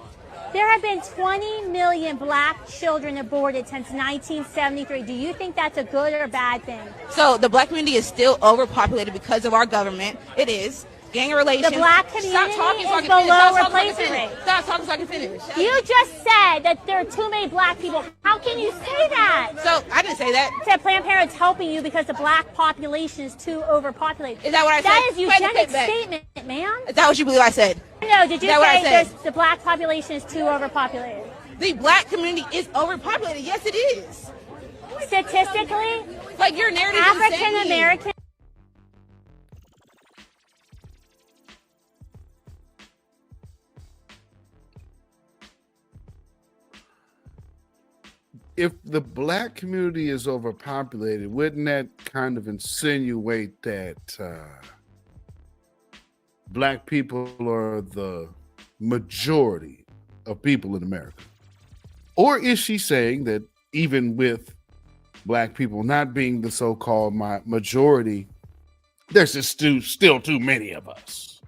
Speaker 11: There have been 20 million black children aborted since 1973. Do you think that's a good or bad thing?
Speaker 10: So the black community is still overpopulated because of our government. It is. Gang relations.
Speaker 11: The black community is below replacement rate.
Speaker 10: Stop talking so I can finish.
Speaker 11: You just said that there are too many black people. How can you say that?
Speaker 10: So I didn't say that.
Speaker 11: You said Planned Parenthood's helping you because the black population is too overpopulated.
Speaker 10: Is that what I said?
Speaker 11: That is eugenic statement, ma'am.
Speaker 10: Is that what you believe I said?
Speaker 11: No, did you say the black population is too overpopulated?
Speaker 10: The black community is overpopulated. Yes, it is.
Speaker 11: Statistically,
Speaker 10: like your narrative
Speaker 11: African American.
Speaker 2: If the black community is overpopulated, wouldn't that kind of insinuate that black people are the majority of people in America? Or is she saying that even with black people not being the so-called majority, there's just still too many of us?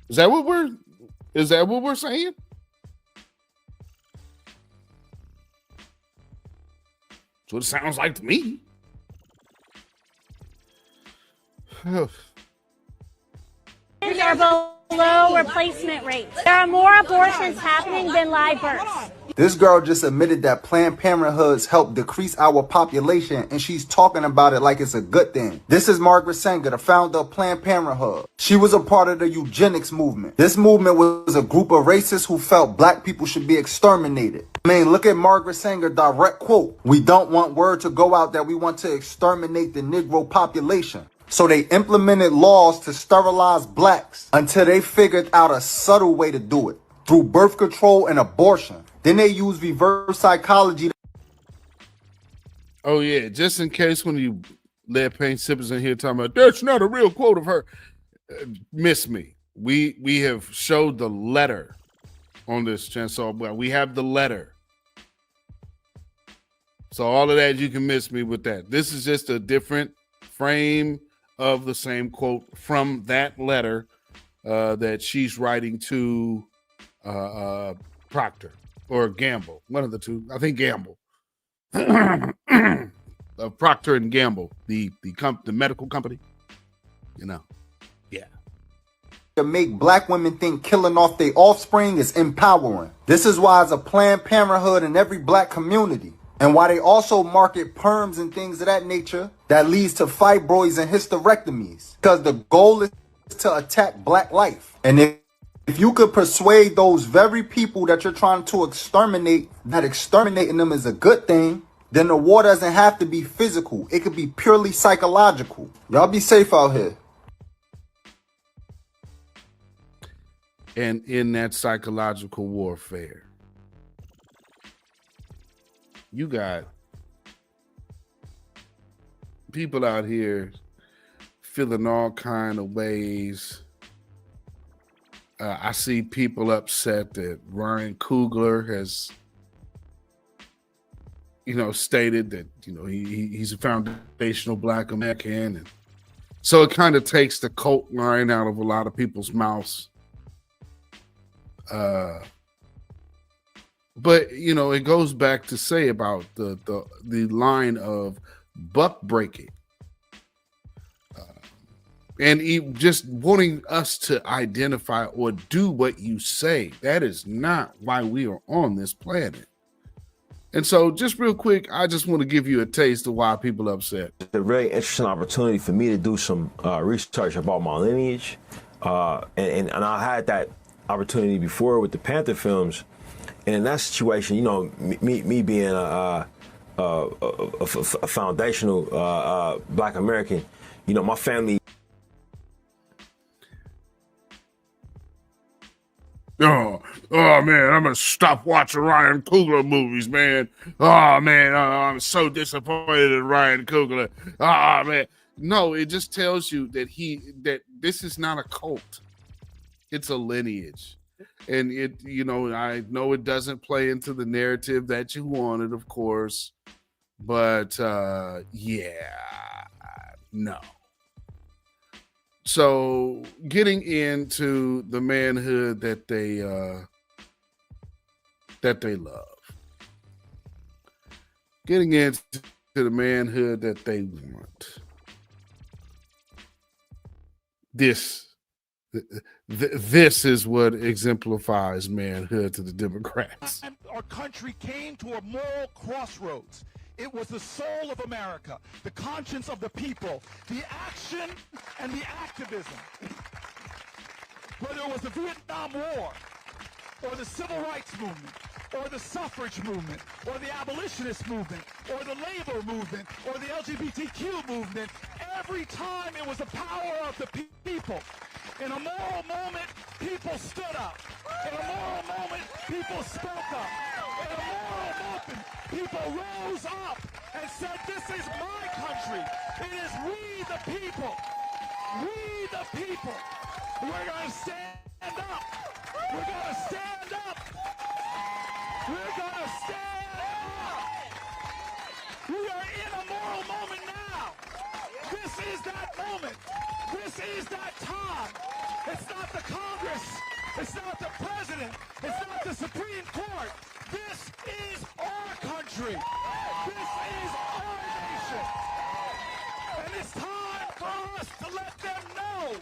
Speaker 2: Is that what we're saying? That's what it sounds like to me.
Speaker 11: They're low replacement rates. There are more abortions happening than live births.
Speaker 9: This girl just admitted that Planned Parenthood's helped decrease our population, and she's talking about it like it's a good thing. This is Margaret Sanger, the founder of Planned Parenthood. She was a part of the eugenics movement. This movement was a group of racists who felt black people should be exterminated. I mean, look at Margaret Sanger, direct quote. "We don't want word to go out that we want to exterminate the Negro population." So they implemented laws to sterilize blacks until they figured out a subtle way to do it, through birth control and abortion. Then they use reverse psychology.
Speaker 2: Oh yeah, just in case when you lead paint sippers in here talking about that's not a real quote of her, miss me. We have showed the letter on this channel, so we have the letter. So all of that you can miss me with that. This is just a different frame of the same quote from that letter that she's writing to Procter or Gamble, one of the two. I think Gamble. Procter and Gamble, the medical company. You know, yeah.
Speaker 9: To make black women think killing off their offspring is empowering. This is why it's a Planned Parenthood in every black community. And why they also market perms and things of that nature that leads to fibroids and hysterectomies. Because the goal is to attack black life. And if you could persuade those very people that you're trying to exterminate that exterminating them is a good thing, then the war doesn't have to be physical. It could be purely psychological. Y'all be safe out here.
Speaker 2: And in that psychological warfare, you got people out here feeling all kind of ways. I see people upset that Ryan Coogler has, stated that, he's a foundational black American. And so it kind of takes the cult line out of a lot of people's mouths. But it goes back to say about the line of buck breaking, and just wanting us to identify or do what you say. That is not why we are on this planet. And so, just real quick, I just want to give you a taste of why people are upset.
Speaker 12: It's a very interesting opportunity for me to do some research about my lineage, and I had that opportunity before with the Panther films. And in that situation, me being a foundational black American, my family.
Speaker 2: Oh man, I'm gonna stop watching Ryan Coogler movies, man. Oh man, I'm so disappointed in Ryan Coogler. Oh man, no, it just tells you that this is not a cult; it's a lineage. And I know it doesn't play into the narrative that you wanted, of course, but no. So getting into the manhood that they love, getting into the manhood that they want. This is what exemplifies manhood to the Democrats.
Speaker 13: Our country came to a moral crossroads. It was the soul of America, the conscience of the people, the action and the activism. Whether it was the Vietnam War, or the Civil Rights Movement, or the suffrage movement, or the abolitionist movement, or the labor movement, or the LGBTQ movement, every time it was the power of the people. In a moral moment, people stood up. In a moral moment, people spoke up. In a moral moment, people rose up and said, this is my country. It is we the people. We the people. We're going to stand up. We're going to stand up. We're going to stand up. We are in a moral moment now. This is that moment. This is that time. It's not the Congress. It's not the president. It's not the Supreme Court. This is our country. This is our nation. And it's time for us to let them know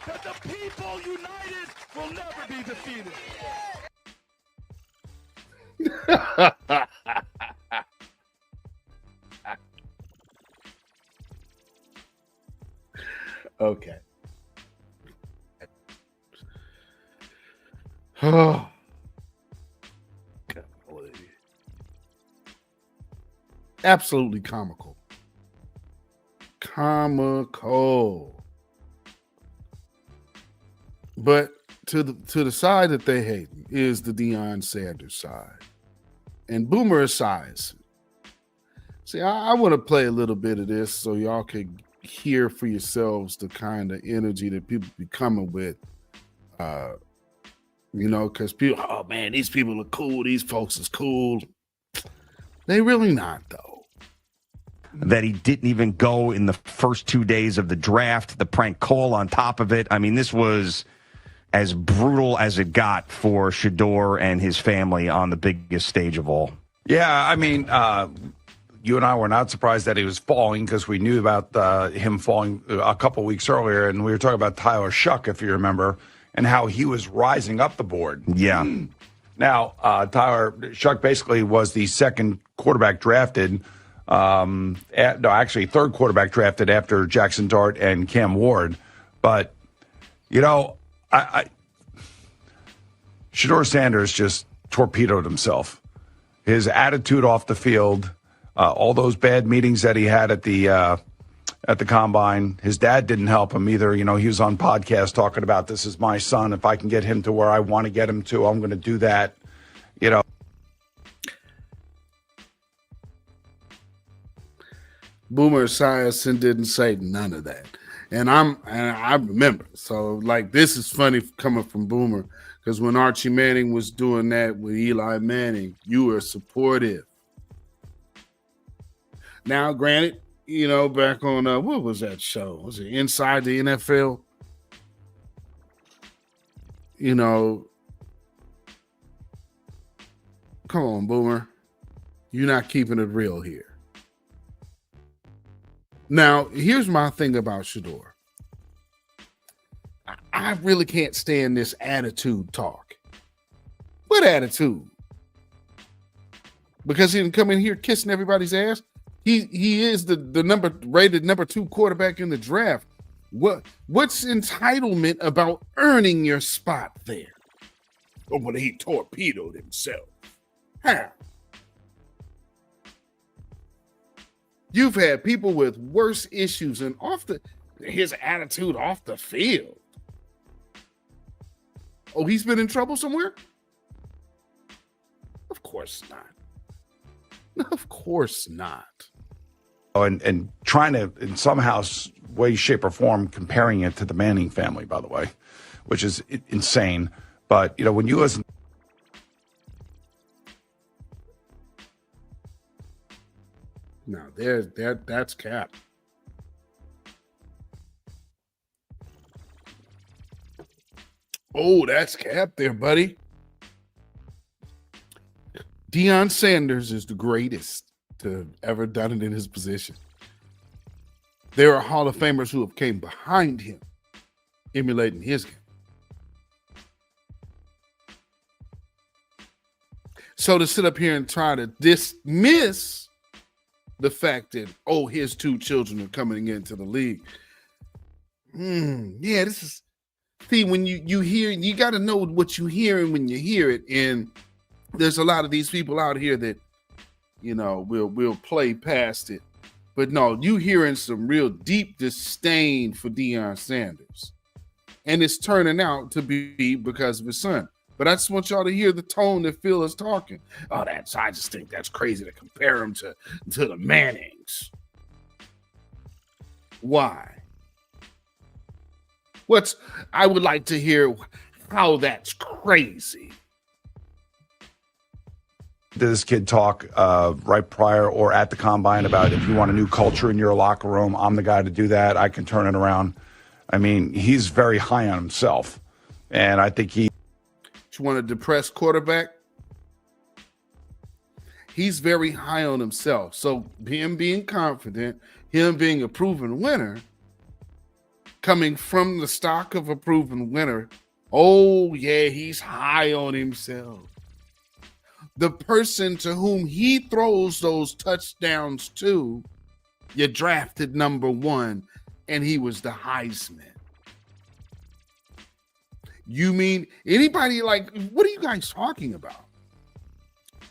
Speaker 13: that the people united will never be defeated.
Speaker 2: Okay. Oh. Absolutely comical. Comical. But to the side that they hate is the Deion Sanders side. And Boomer size. See, I want to play a little bit of this so y'all can hear for yourselves the kind of energy that people be coming with. Because people, oh man, these people are cool. These folks is cool. They really not, though.
Speaker 14: That he didn't even go in the first 2 days of the draft, the prank call on top of it. I mean, this was as brutal as it got for Shador and his family on the biggest stage of all.
Speaker 15: Yeah, I mean, you and I were not surprised that he was falling because we knew about him falling a couple weeks earlier, and we were talking about Tyler Shuck, if you remember, and how he was rising up the board.
Speaker 14: Yeah.
Speaker 15: Now, Tyler Shuck basically was the second quarterback drafted, third quarterback drafted after Jackson Dart and Cam Ward. But, Shador Sanders just torpedoed himself. His attitude off the field, all those bad meetings that he had at the combine. His dad didn't help him either. He was on podcast talking about, this is my son. If I can get him to where I want to get him to, I'm going to do that.
Speaker 2: Boomer Esiason didn't say none of that. And I remember. So, this is funny coming from Boomer, because when Archie Manning was doing that with Eli Manning, you were supportive. Now, granted, back on, what was that show? Was it Inside the NFL? Come on, Boomer. You're not keeping it real here. Now, here's my thing about Shador. I really can't stand this attitude talk. What attitude? Because he didn't come in here kissing everybody's ass? He is the rated number 2 quarterback in the draft. What's entitlement about earning your spot there? Or when he torpedoed himself. How? You've had people with worse issues and his attitude off the field. Oh, he's been in trouble somewhere? Of course not. Of course not.
Speaker 15: And trying to, in some way, shape, or form, comparing it to the Manning family, by the way, which is insane. But, when you listen.
Speaker 2: Now, that's cap. Oh, that's cap there, buddy. Deion Sanders is the greatest to have ever done it in his position. There are Hall of Famers who have came behind him, emulating his game. So to sit up here and try to dismiss the fact that, his 2 children are coming into the league. This is, see, when you hear, you got to know what you're hearing when you hear it. And there's a lot of these people out here that, will play past it. But no, you hearing some real deep disdain for Deion Sanders. And it's turning out to be because of his son. But I just want y'all to hear the tone that Phil is talking. I just think that's crazy to compare him to the Mannings. Why? I would like to hear how that's crazy.
Speaker 15: Did this kid talk right prior or at the combine about, if you want a new culture in your locker room, I'm the guy to do that. I can turn it around. I mean, he's very high on himself. And I think you
Speaker 2: want a depressed quarterback? He's very high on himself. So him being confident, him being a proven winner, coming from the stock of a proven winner Oh, yeah, he's high on himself. The person to whom he throws those touchdowns to, you drafted number 1, and he was the Heisman. You mean anybody like, what are you guys talking about?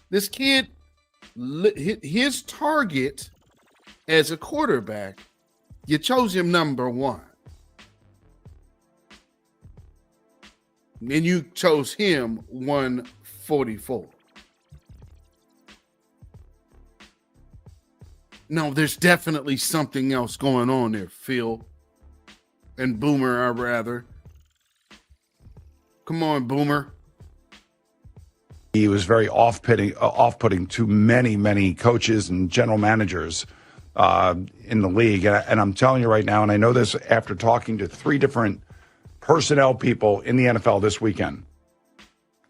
Speaker 2: This kid, his target as a quarterback, you chose him number 1. And you chose him 144. No, there's definitely something else going on there, Phil. And Boomer, rather. Come on, Boomer.
Speaker 15: He was very off-putting to many coaches and general managers in the league. And I'm telling you right now, and I know this after talking to 3 different personnel people in the NFL this weekend,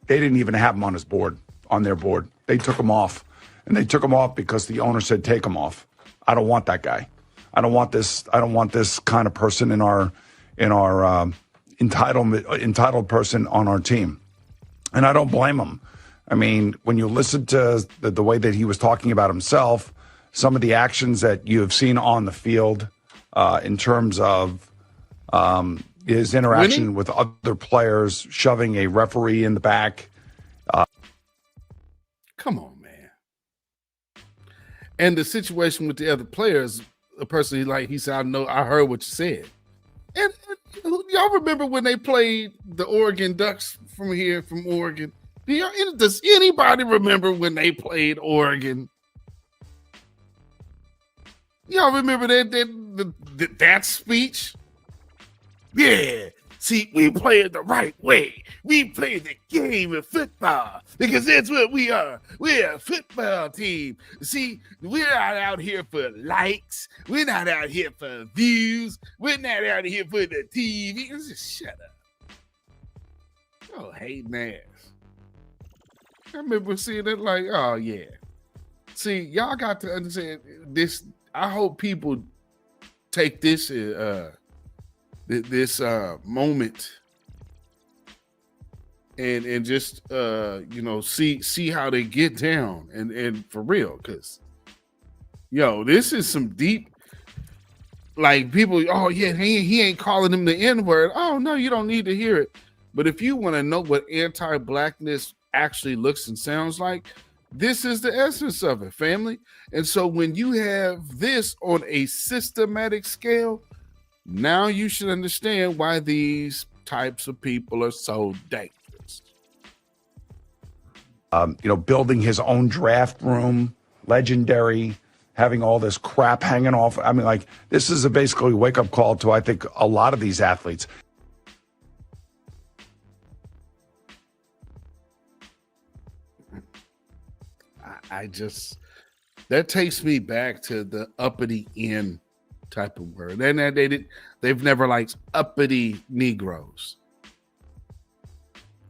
Speaker 15: they didn't even have him on their board. They took him off. And they took him off because the owner said, take him off. I don't want that guy. I don't want this kind of person in our entitled person on our team. And I don't blame him. I mean, when you listen to the way that he was talking about himself, some of the actions that you have seen on the field in terms of his interaction with other players, shoving a referee in the back.
Speaker 2: Come on, man. And the situation with the other players, a person he said, I heard what you said. And y'all remember when they played the Oregon Ducks from Oregon? Does anybody remember when they played Oregon? Y'all remember that speech? Yeah. See, we play it the right way. We play the game of football because that's what we are. We're a football team. See, we're not out here for likes. We're not out here for views. We're not out here for the TV. Just shut up. Oh, hating ass. I remember seeing it like, oh, yeah. See, y'all got to understand this. I hope people take this moment and just see how they get down and for real, because this is some deep, like, people, oh yeah, he ain't calling him the N-word. Oh no, you don't need to hear it. But if you want to know what anti-blackness actually looks and sounds like, this is the essence of it, family. And so when you have this on a systematic scale, now you should understand why these types of people are so dangerous.
Speaker 15: Building his own draft room, legendary, having all this crap hanging off. I mean, like, this is basically a wake-up call to, I think, a lot of these athletes.
Speaker 2: That takes me back to the uppity N type of word. And they've never liked uppity Negroes.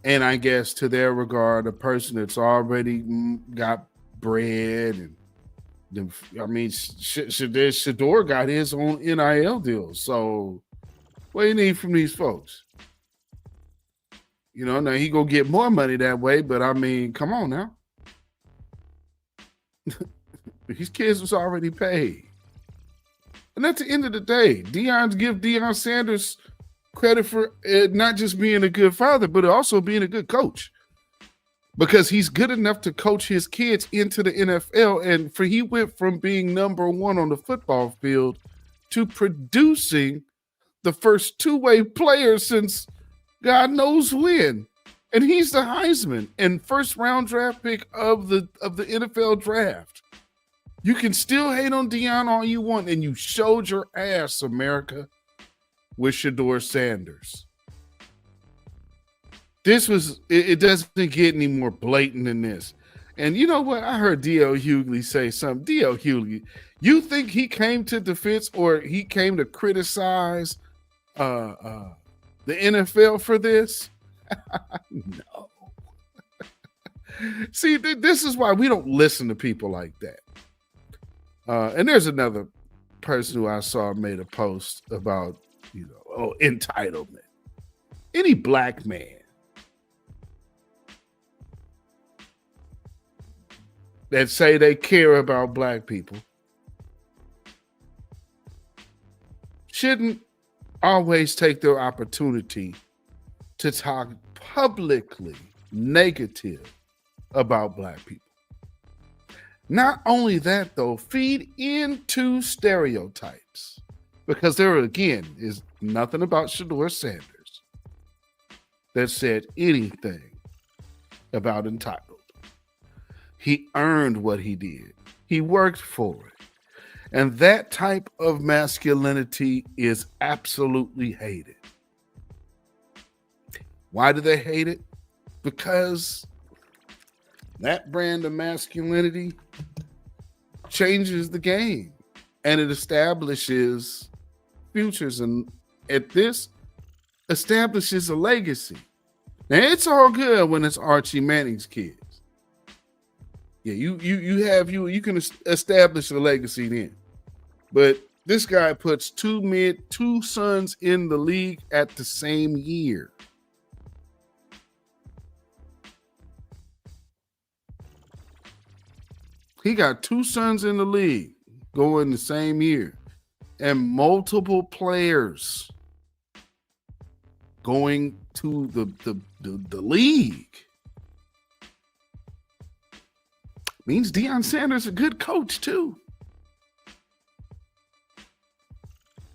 Speaker 2: And I guess to their regard, a person that's already got bread Shador got his own NIL deal. So what do you need from these folks? Now he go get more money that way, but I mean, come on now. These kids was already paid. And at the end of the day, give Deion Sanders credit for not just being a good father, but also being a good coach. Because he's good enough to coach his kids into the NFL. And he went from being number 1 on the football field to producing the first two-way player since God knows when. And he's the Heisman and first round draft pick of the NFL draft. You can still hate on Deion all you want, and you showed your ass, America, with Shador Sanders. It doesn't get any more blatant than this. And you know what? I heard D.L. Hughley say something. D.L. Hughley, you think he came to defense or he came to criticize the NFL for this? No. See, this is why we don't listen to people like that. And there's another person who I saw made a post about, entitlement. any black man that say they care about black people shouldn't always take their opportunity to talk publicly negative about black people. Not only that, though, feed into stereotypes, because there again is nothing about Shedeur Sanders that said anything about entitled. He earned what he did. He worked for it. And that type of masculinity is absolutely hated. Why do they hate it? Because that brand of masculinity changes the game and it establishes futures, and at this establishes a legacy. Now it's all good when it's Archie Manning's kids. Yeah, you can establish a legacy then. But this guy puts two sons in the league at the same year. He got two sons in the league going the same year, and multiple players going to the league. Means Deion Sanders is a good coach too.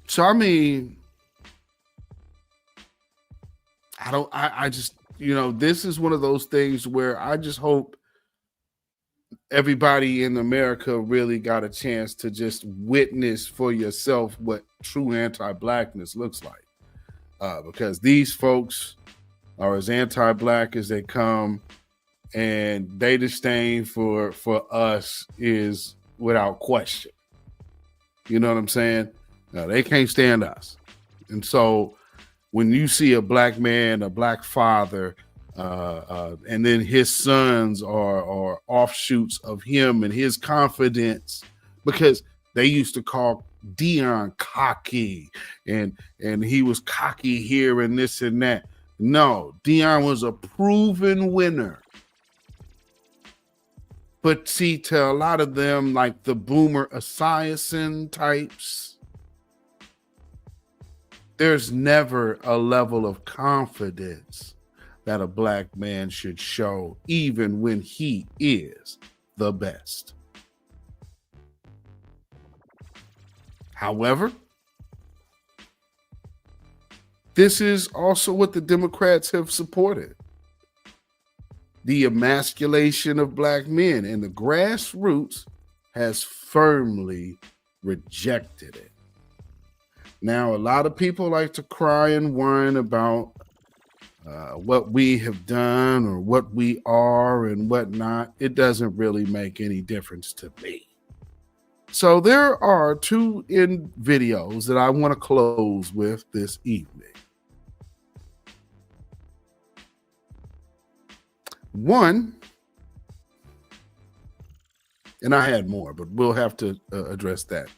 Speaker 2: So I mean, I just, this is one of those things where I just hope everybody in America really got a chance to just witness for yourself what true anti-blackness looks like. Because these folks are as anti-black as they come, and their disdain for us is without question. You know what I'm saying? They can't stand us. And so when you see a black man, a black father, and then his sons are offshoots of him and his confidence, because they used to call Deion cocky and he was cocky here and this and that. No, Deion was a proven winner. But see, to a lot of them, like the Boomer Esiason types, there's never a level of confidence that a black man should show, even when he is the best. However, this is also what the Democrats have supported. The emasculation of black men, and the grassroots has firmly rejected it. Now, a lot of people like to cry and whine about what we have done or what we are and whatnot. It doesn't really make any difference to me. So there are two videos that I want to close with this evening. One, and I had more, but we'll have to address that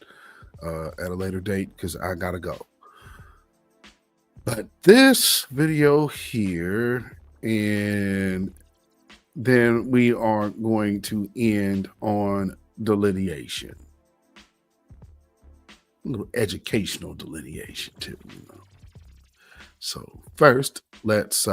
Speaker 2: at a later date because I gotta go. But this video here, and then we are going to end on delineation. A little educational delineation too, So first, let's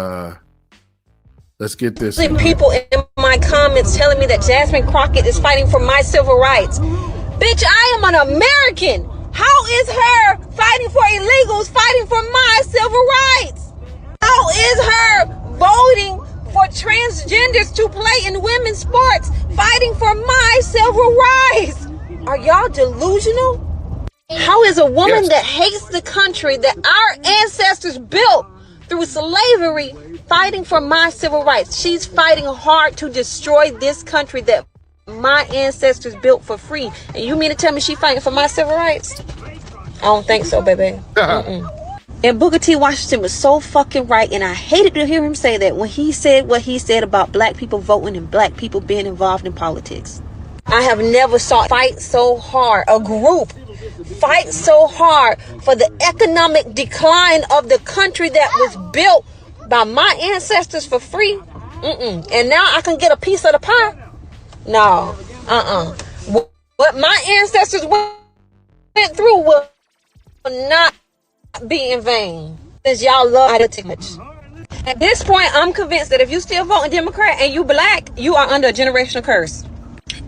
Speaker 2: get this.
Speaker 16: People in my comments telling me that Jasmine Crockett is fighting for my civil rights. Bitch, I am an American. How is her fighting for illegals fighting for my civil rights? How is her voting for transgenders to play in women's sports fighting for my civil rights? Are y'all delusional? How is a woman that hates the country that our ancestors built through slavery fighting for my civil rights? She's fighting hard to destroy this country that my ancestors built for free. And you mean to tell me she fighting for my civil rights? I don't think so, baby. And Booker T. Washington was so fucking right, and I hated to hear him say that when he said what he said about black people voting and black people being involved in politics. I have never saw fight so hard, a group fight so hard for the economic decline of the country that was built by my ancestors for free. And now I can get a piece of the pie. No. What my ancestors went through will not be in vain. Because y'all love it too much. At this point, I'm convinced that if you still voting Democrat and you black, you are under a generational curse.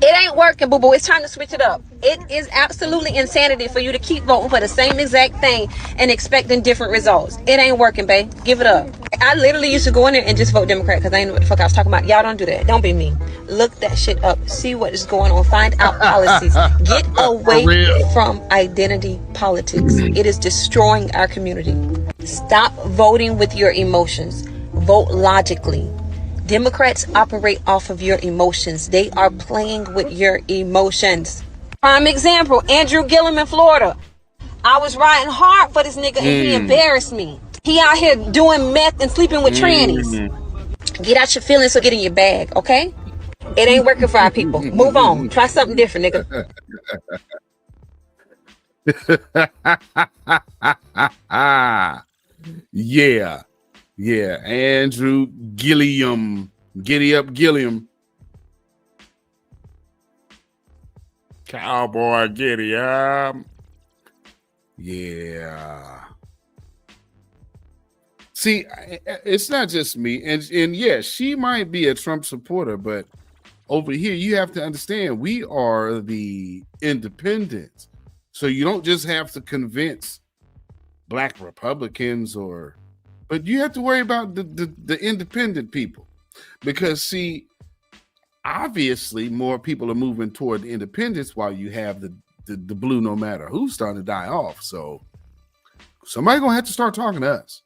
Speaker 16: It ain't working, boo-boo. It's time to switch it up. It is absolutely insanity for you to keep voting for the same exact thing and expecting different results. It ain't working, babe. Give it up. I literally used to go in there and just vote Democrat because I didn't know what the fuck I was talking about. Y'all don't do that. Don't be me. Look that shit up. See what is going on. Find out policies. Get away from identity politics. It is destroying our community. Stop voting with your emotions. Vote logically. Democrats operate off of your emotions. They are playing with your emotions. Prime example, Andrew Gillum in Florida. I was riding hard for this nigga and he embarrassed me. He out here doing meth and sleeping with trannies. Get out your feelings, so get in your bag, okay? It ain't working for our people. Move on. Try something different, nigga.
Speaker 2: Yeah. Yeah, Andrew Gilliam. Giddy up, Gilliam. Cowboy Giddy up. Yeah. See, it's not just me. And yeah, she might be a Trump supporter, but over here, you have to understand, we are the independents. So you don't just have to convince black Republicans but you have to worry about the independent people, because see, obviously more people are moving toward independence while you have the blue no matter who's starting to die off. So somebody gonna have to start talking to us,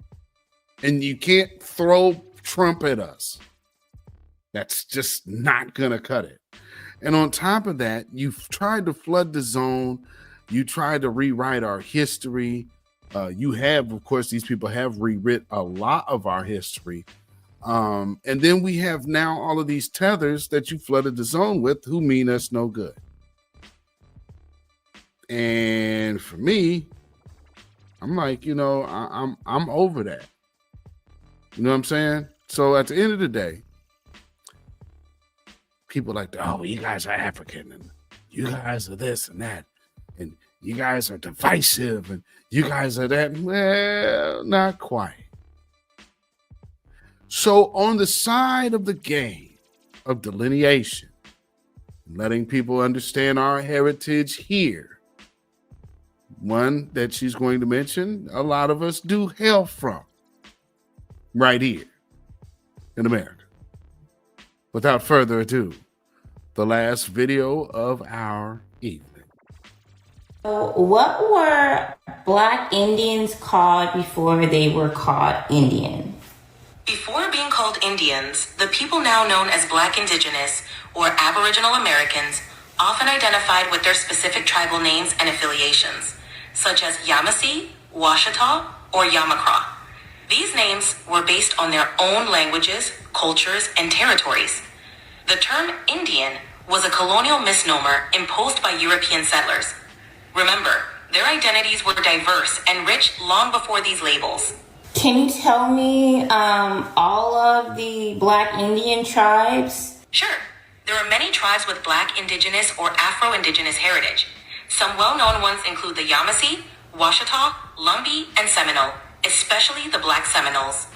Speaker 2: and you can't throw Trump at us. That's just not gonna cut it. And on top of that, you've tried to flood the zone. You tried to rewrite our history. You have, of course, these people have rewritten a lot of our history. And then we have now all of these tethers that you flooded the zone with who mean us no good. And for me, I'm like, I'm over that. You know what I'm saying? So at the end of the day, people like, oh, you guys are African and you guys are this and that. And you guys are divisive and you guys are that. Well, not quite. So on the side of the game of delineation, letting people understand our heritage here, one that she's going to mention, a lot of us do hail from right here in America. Without further ado, the last video of our evening.
Speaker 17: What were Black Indians called before they were called Indian?
Speaker 18: Before being called Indians, the people now known as Black Indigenous or Aboriginal Americans often identified with their specific tribal names and affiliations, such as Yamasee, Washita, or Yamakra. These names were based on their own languages, cultures, and territories. The term Indian was a colonial misnomer imposed by European settlers. Remember, their identities were diverse and rich long before these labels.
Speaker 17: Can you tell me all of the Black Indian tribes?
Speaker 18: Sure. There are many tribes with Black Indigenous or Afro-Indigenous heritage. Some well-known ones include the Yamasee, Washita, Lumbee, and Seminole, especially the Black Seminoles.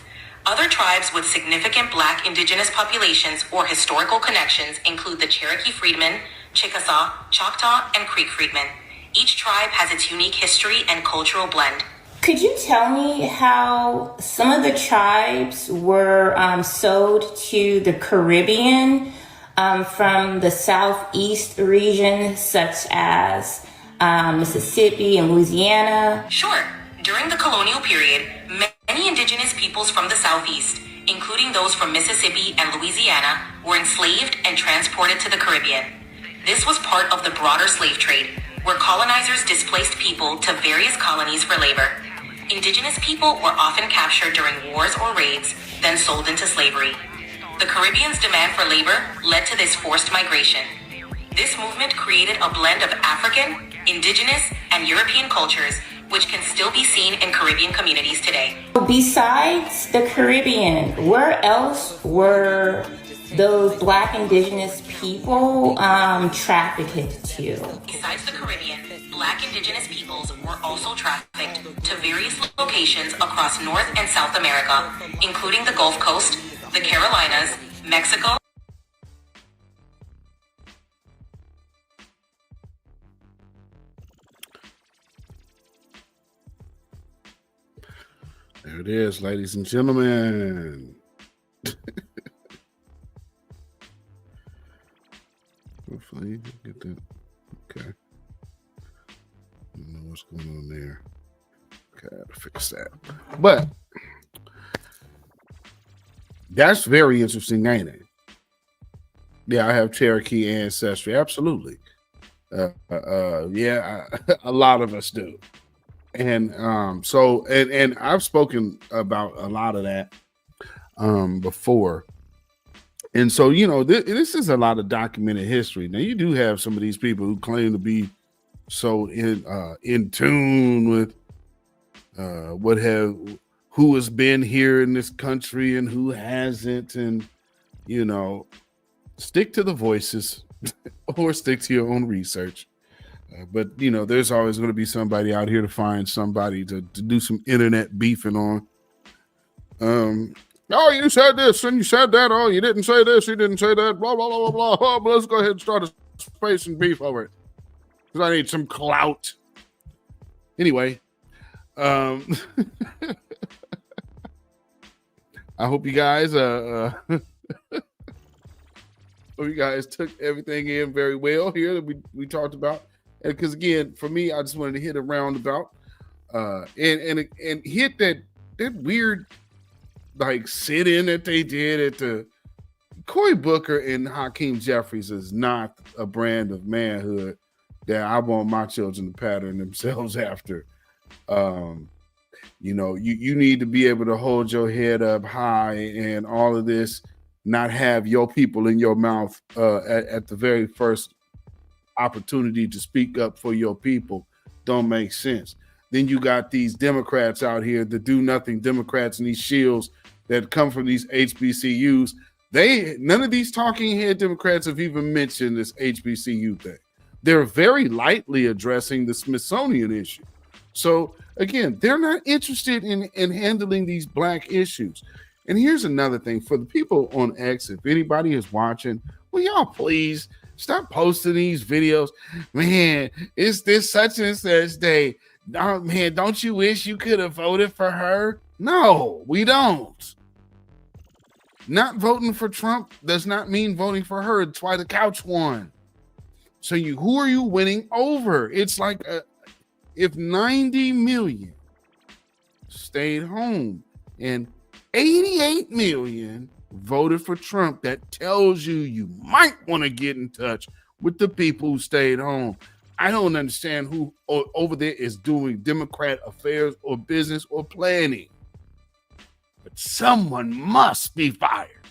Speaker 18: Other tribes with significant Black Indigenous populations or historical connections include the Cherokee Freedmen, Chickasaw, Choctaw, and Creek Freedmen. Each tribe has its unique history and cultural blend.
Speaker 17: Could you tell me how some of the tribes were sold to the Caribbean from the Southeast region, such as Mississippi and Louisiana?
Speaker 18: Sure. During the colonial period, many indigenous peoples from the Southeast, including those from Mississippi and Louisiana, were enslaved and transported to the Caribbean. This was part of the broader slave trade, where colonizers displaced people to various colonies for labor. Indigenous people were often captured during wars or raids, then sold into slavery. The Caribbean's demand for labor led to this forced migration. This movement created a blend of African, indigenous, and European cultures, which can still be seen in Caribbean communities today.
Speaker 17: Besides the Caribbean, where else were those Black indigenous people trafficked to?
Speaker 18: Besides the Caribbean, Black indigenous peoples were also trafficked to various locations across North and South America, including the Gulf Coast, the Carolinas, Mexico.
Speaker 2: There it is, ladies and gentlemen. Hopefully you get that. Okay. I don't know what's going on there. Okay, I have to fix that. But that's very interesting, ain't it? Yeah, I have Cherokee ancestry. Absolutely. Yeah, a lot of us do. And so I've spoken about a lot of that before. And so, you know, this is a lot of documented history. Now, you do have some of these people who claim to be so in tune with who has been here in this country and who hasn't, and you know, stick to the voices or stick to your own research. But you know, there's always going to be somebody out here to find somebody to do some internet beefing on. Oh, you said this and you said that. Oh, you didn't say this, you didn't say that. Blah blah blah blah blah. Oh, but let's go ahead and start a space and beef over it because I need some clout. Anyway, I hope you guys hope you guys took everything in very well here that we talked about. And because again, for me, I just wanted to hit a roundabout and hit that weird like sit-in that they did at the Cory Booker and Hakeem Jeffries is not a brand of manhood that I want my children to pattern themselves after. You know, you need to be able to hold your head up high and all of this, not have your people in your mouth at the very first opportunity to speak up for your people. Don't make sense. Then you got these Democrats out here, the do nothing Democrats and these shills that come from these HBCUs. None of these talking head Democrats have even mentioned this HBCU thing. They're very lightly addressing the Smithsonian issue. So again, they're not interested in handling these Black issues. And here's another thing for the people on X, if anybody is watching, will y'all please stop posting these videos? Man, is this such and such day? Oh, man, don't you wish you could have voted for her? No, we don't. Not voting for Trump does not mean voting for her. It's why the couch won. So who are you winning over? It's like if 90 million stayed home and 88 million voted for Trump, that tells you might want to get in touch with the people who stayed home. I don't understand who over there is doing Democrat affairs or business or planning. But someone must be fired.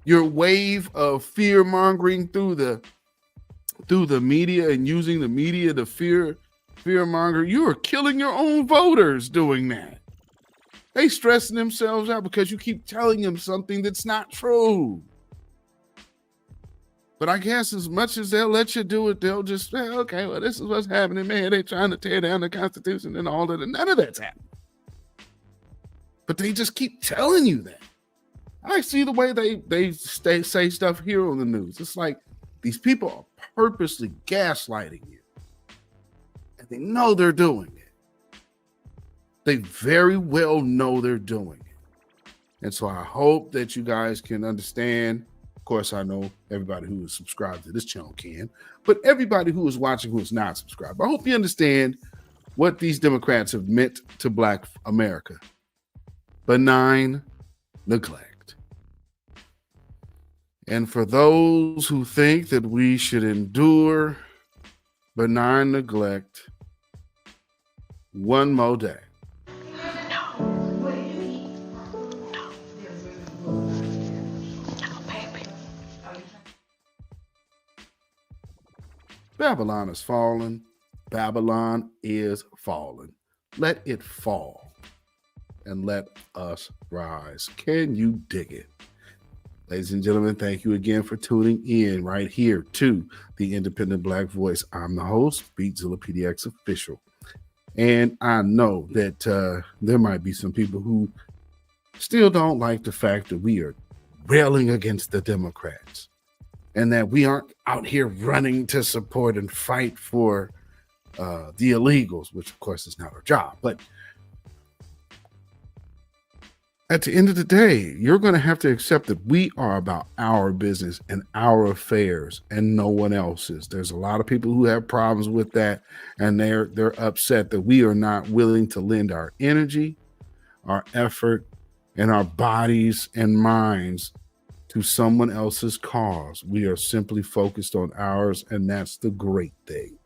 Speaker 2: Your wave of fear mongering through the media and using the media to fear monger, you are killing your own voters doing that. They stressing themselves out because you keep telling them something that's not true. But I guess as much as they'll let you do it, they'll just say, okay, well, this is what's happening, man. They're trying to tear down the Constitution and all that. And none of that's happening. But they just keep telling you that. I see the way they say stuff here on the news. It's like these people are purposely gaslighting you. And they know they're doing it. They very well know they're doing it. And so I hope that you guys can understand. Of course, I know everybody who is subscribed to this channel can, but everybody who is watching who is not subscribed, I hope you understand what these Democrats have meant to Black America. Benign neglect. And for those who think that we should endure benign neglect one more day, Babylon has fallen. Babylon is fallen. Let it fall and let us rise. Can you dig it? Ladies and gentlemen, thank you again for tuning in right here to the Independent Black Voice. I'm the host, beatzillapdx Official. And I know that there might be some people who still don't like the fact that we are railing against the Democrats and that we aren't out here running to support and fight for the illegals, which of course is not our job. But at the end of the day, you're going to have to accept that we are about our business and our affairs and no one else's. There's a lot of people who have problems with that, and they're upset that we are not willing to lend our energy, our effort, and our bodies and minds to someone else's cause. We are simply focused on ours, and that's the great thing.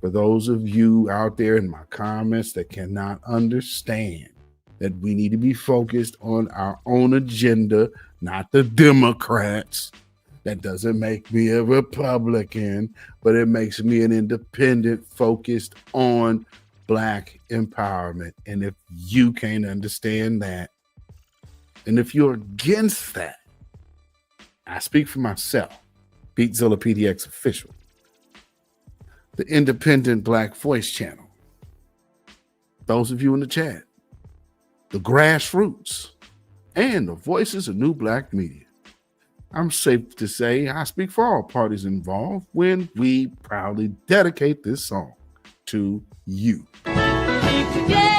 Speaker 2: For those of you out there in my comments that cannot understand that we need to be focused on our own agenda, not the Democrats. That doesn't make me a Republican, but it makes me an independent focused on Black empowerment. And if you can't understand that, and if you're against that, I speak for myself, beatzillapdx Official, the Independent Black Voice channel. Those of you in the chat, the grassroots, and the voices of new Black media. I'm safe to say I speak for all parties involved when we proudly dedicate this song to you.
Speaker 19: Get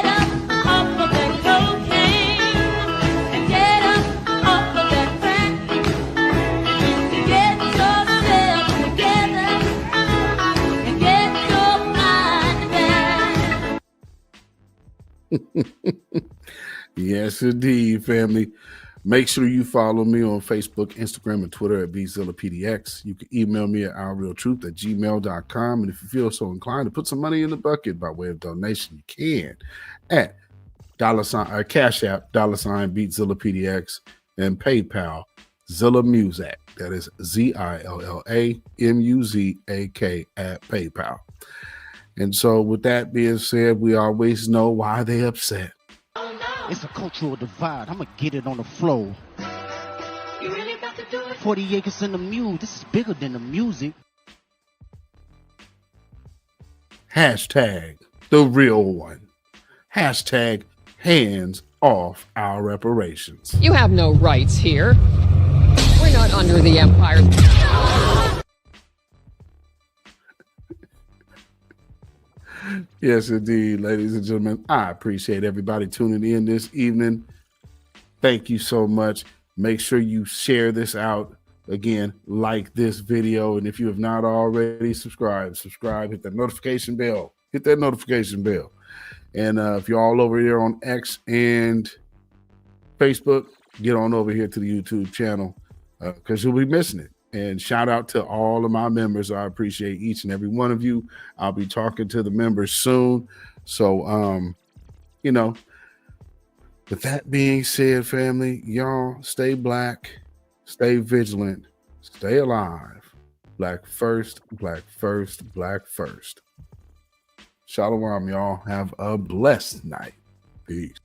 Speaker 19: up off of that cocaine and get up off of that crack. Get yourself together and get your mind back.
Speaker 2: Yes, indeed, family. Make sure you follow me on Facebook, Instagram, and Twitter at beatzillapdx. You can email me at ourrealtruth@gmail.com. And if you feel so inclined to put some money in the bucket by way of donation, you can at $CashApp, $beatzillapdx, and PayPal, Zilla Muzak. That is ZILLAMUZAK at PayPal. And so with that being said, we always know why they upset.
Speaker 20: It's a cultural divide. I'm going to get it on the floor. You really got to do it. 40 acres in the mule. This is bigger than the music.
Speaker 2: Hashtag the real one. Hashtag hands off our reparations.
Speaker 6: You have no rights here. We're not under the empire.
Speaker 2: Yes, indeed, ladies and gentlemen. I appreciate everybody tuning in this evening. Thank you so much. Make sure you share this out. Again, like this video. And if you have not already, subscribe, hit that notification bell. Hit that notification bell. And if you're all over here on X and Facebook, get on over here to the YouTube channel because you'll be missing it. And shout out to all of my members. I appreciate each and every one of you. I'll be talking to the members soon. So, you know, with that being said, family, y'all stay Black, stay vigilant, stay alive. Black first, Black first, Black first. Shalom, y'all. Have a blessed night. Peace.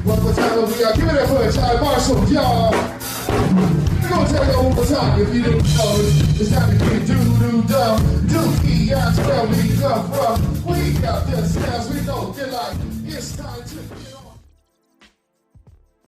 Speaker 1: One more time over here. Give it up for a child Marshall, y'all. We're gonna take it one more time. If you didn't know, it's time to get doo-doo-dum. Dookie, that's where we come from. We got this, as we know, get like, it's time to get on.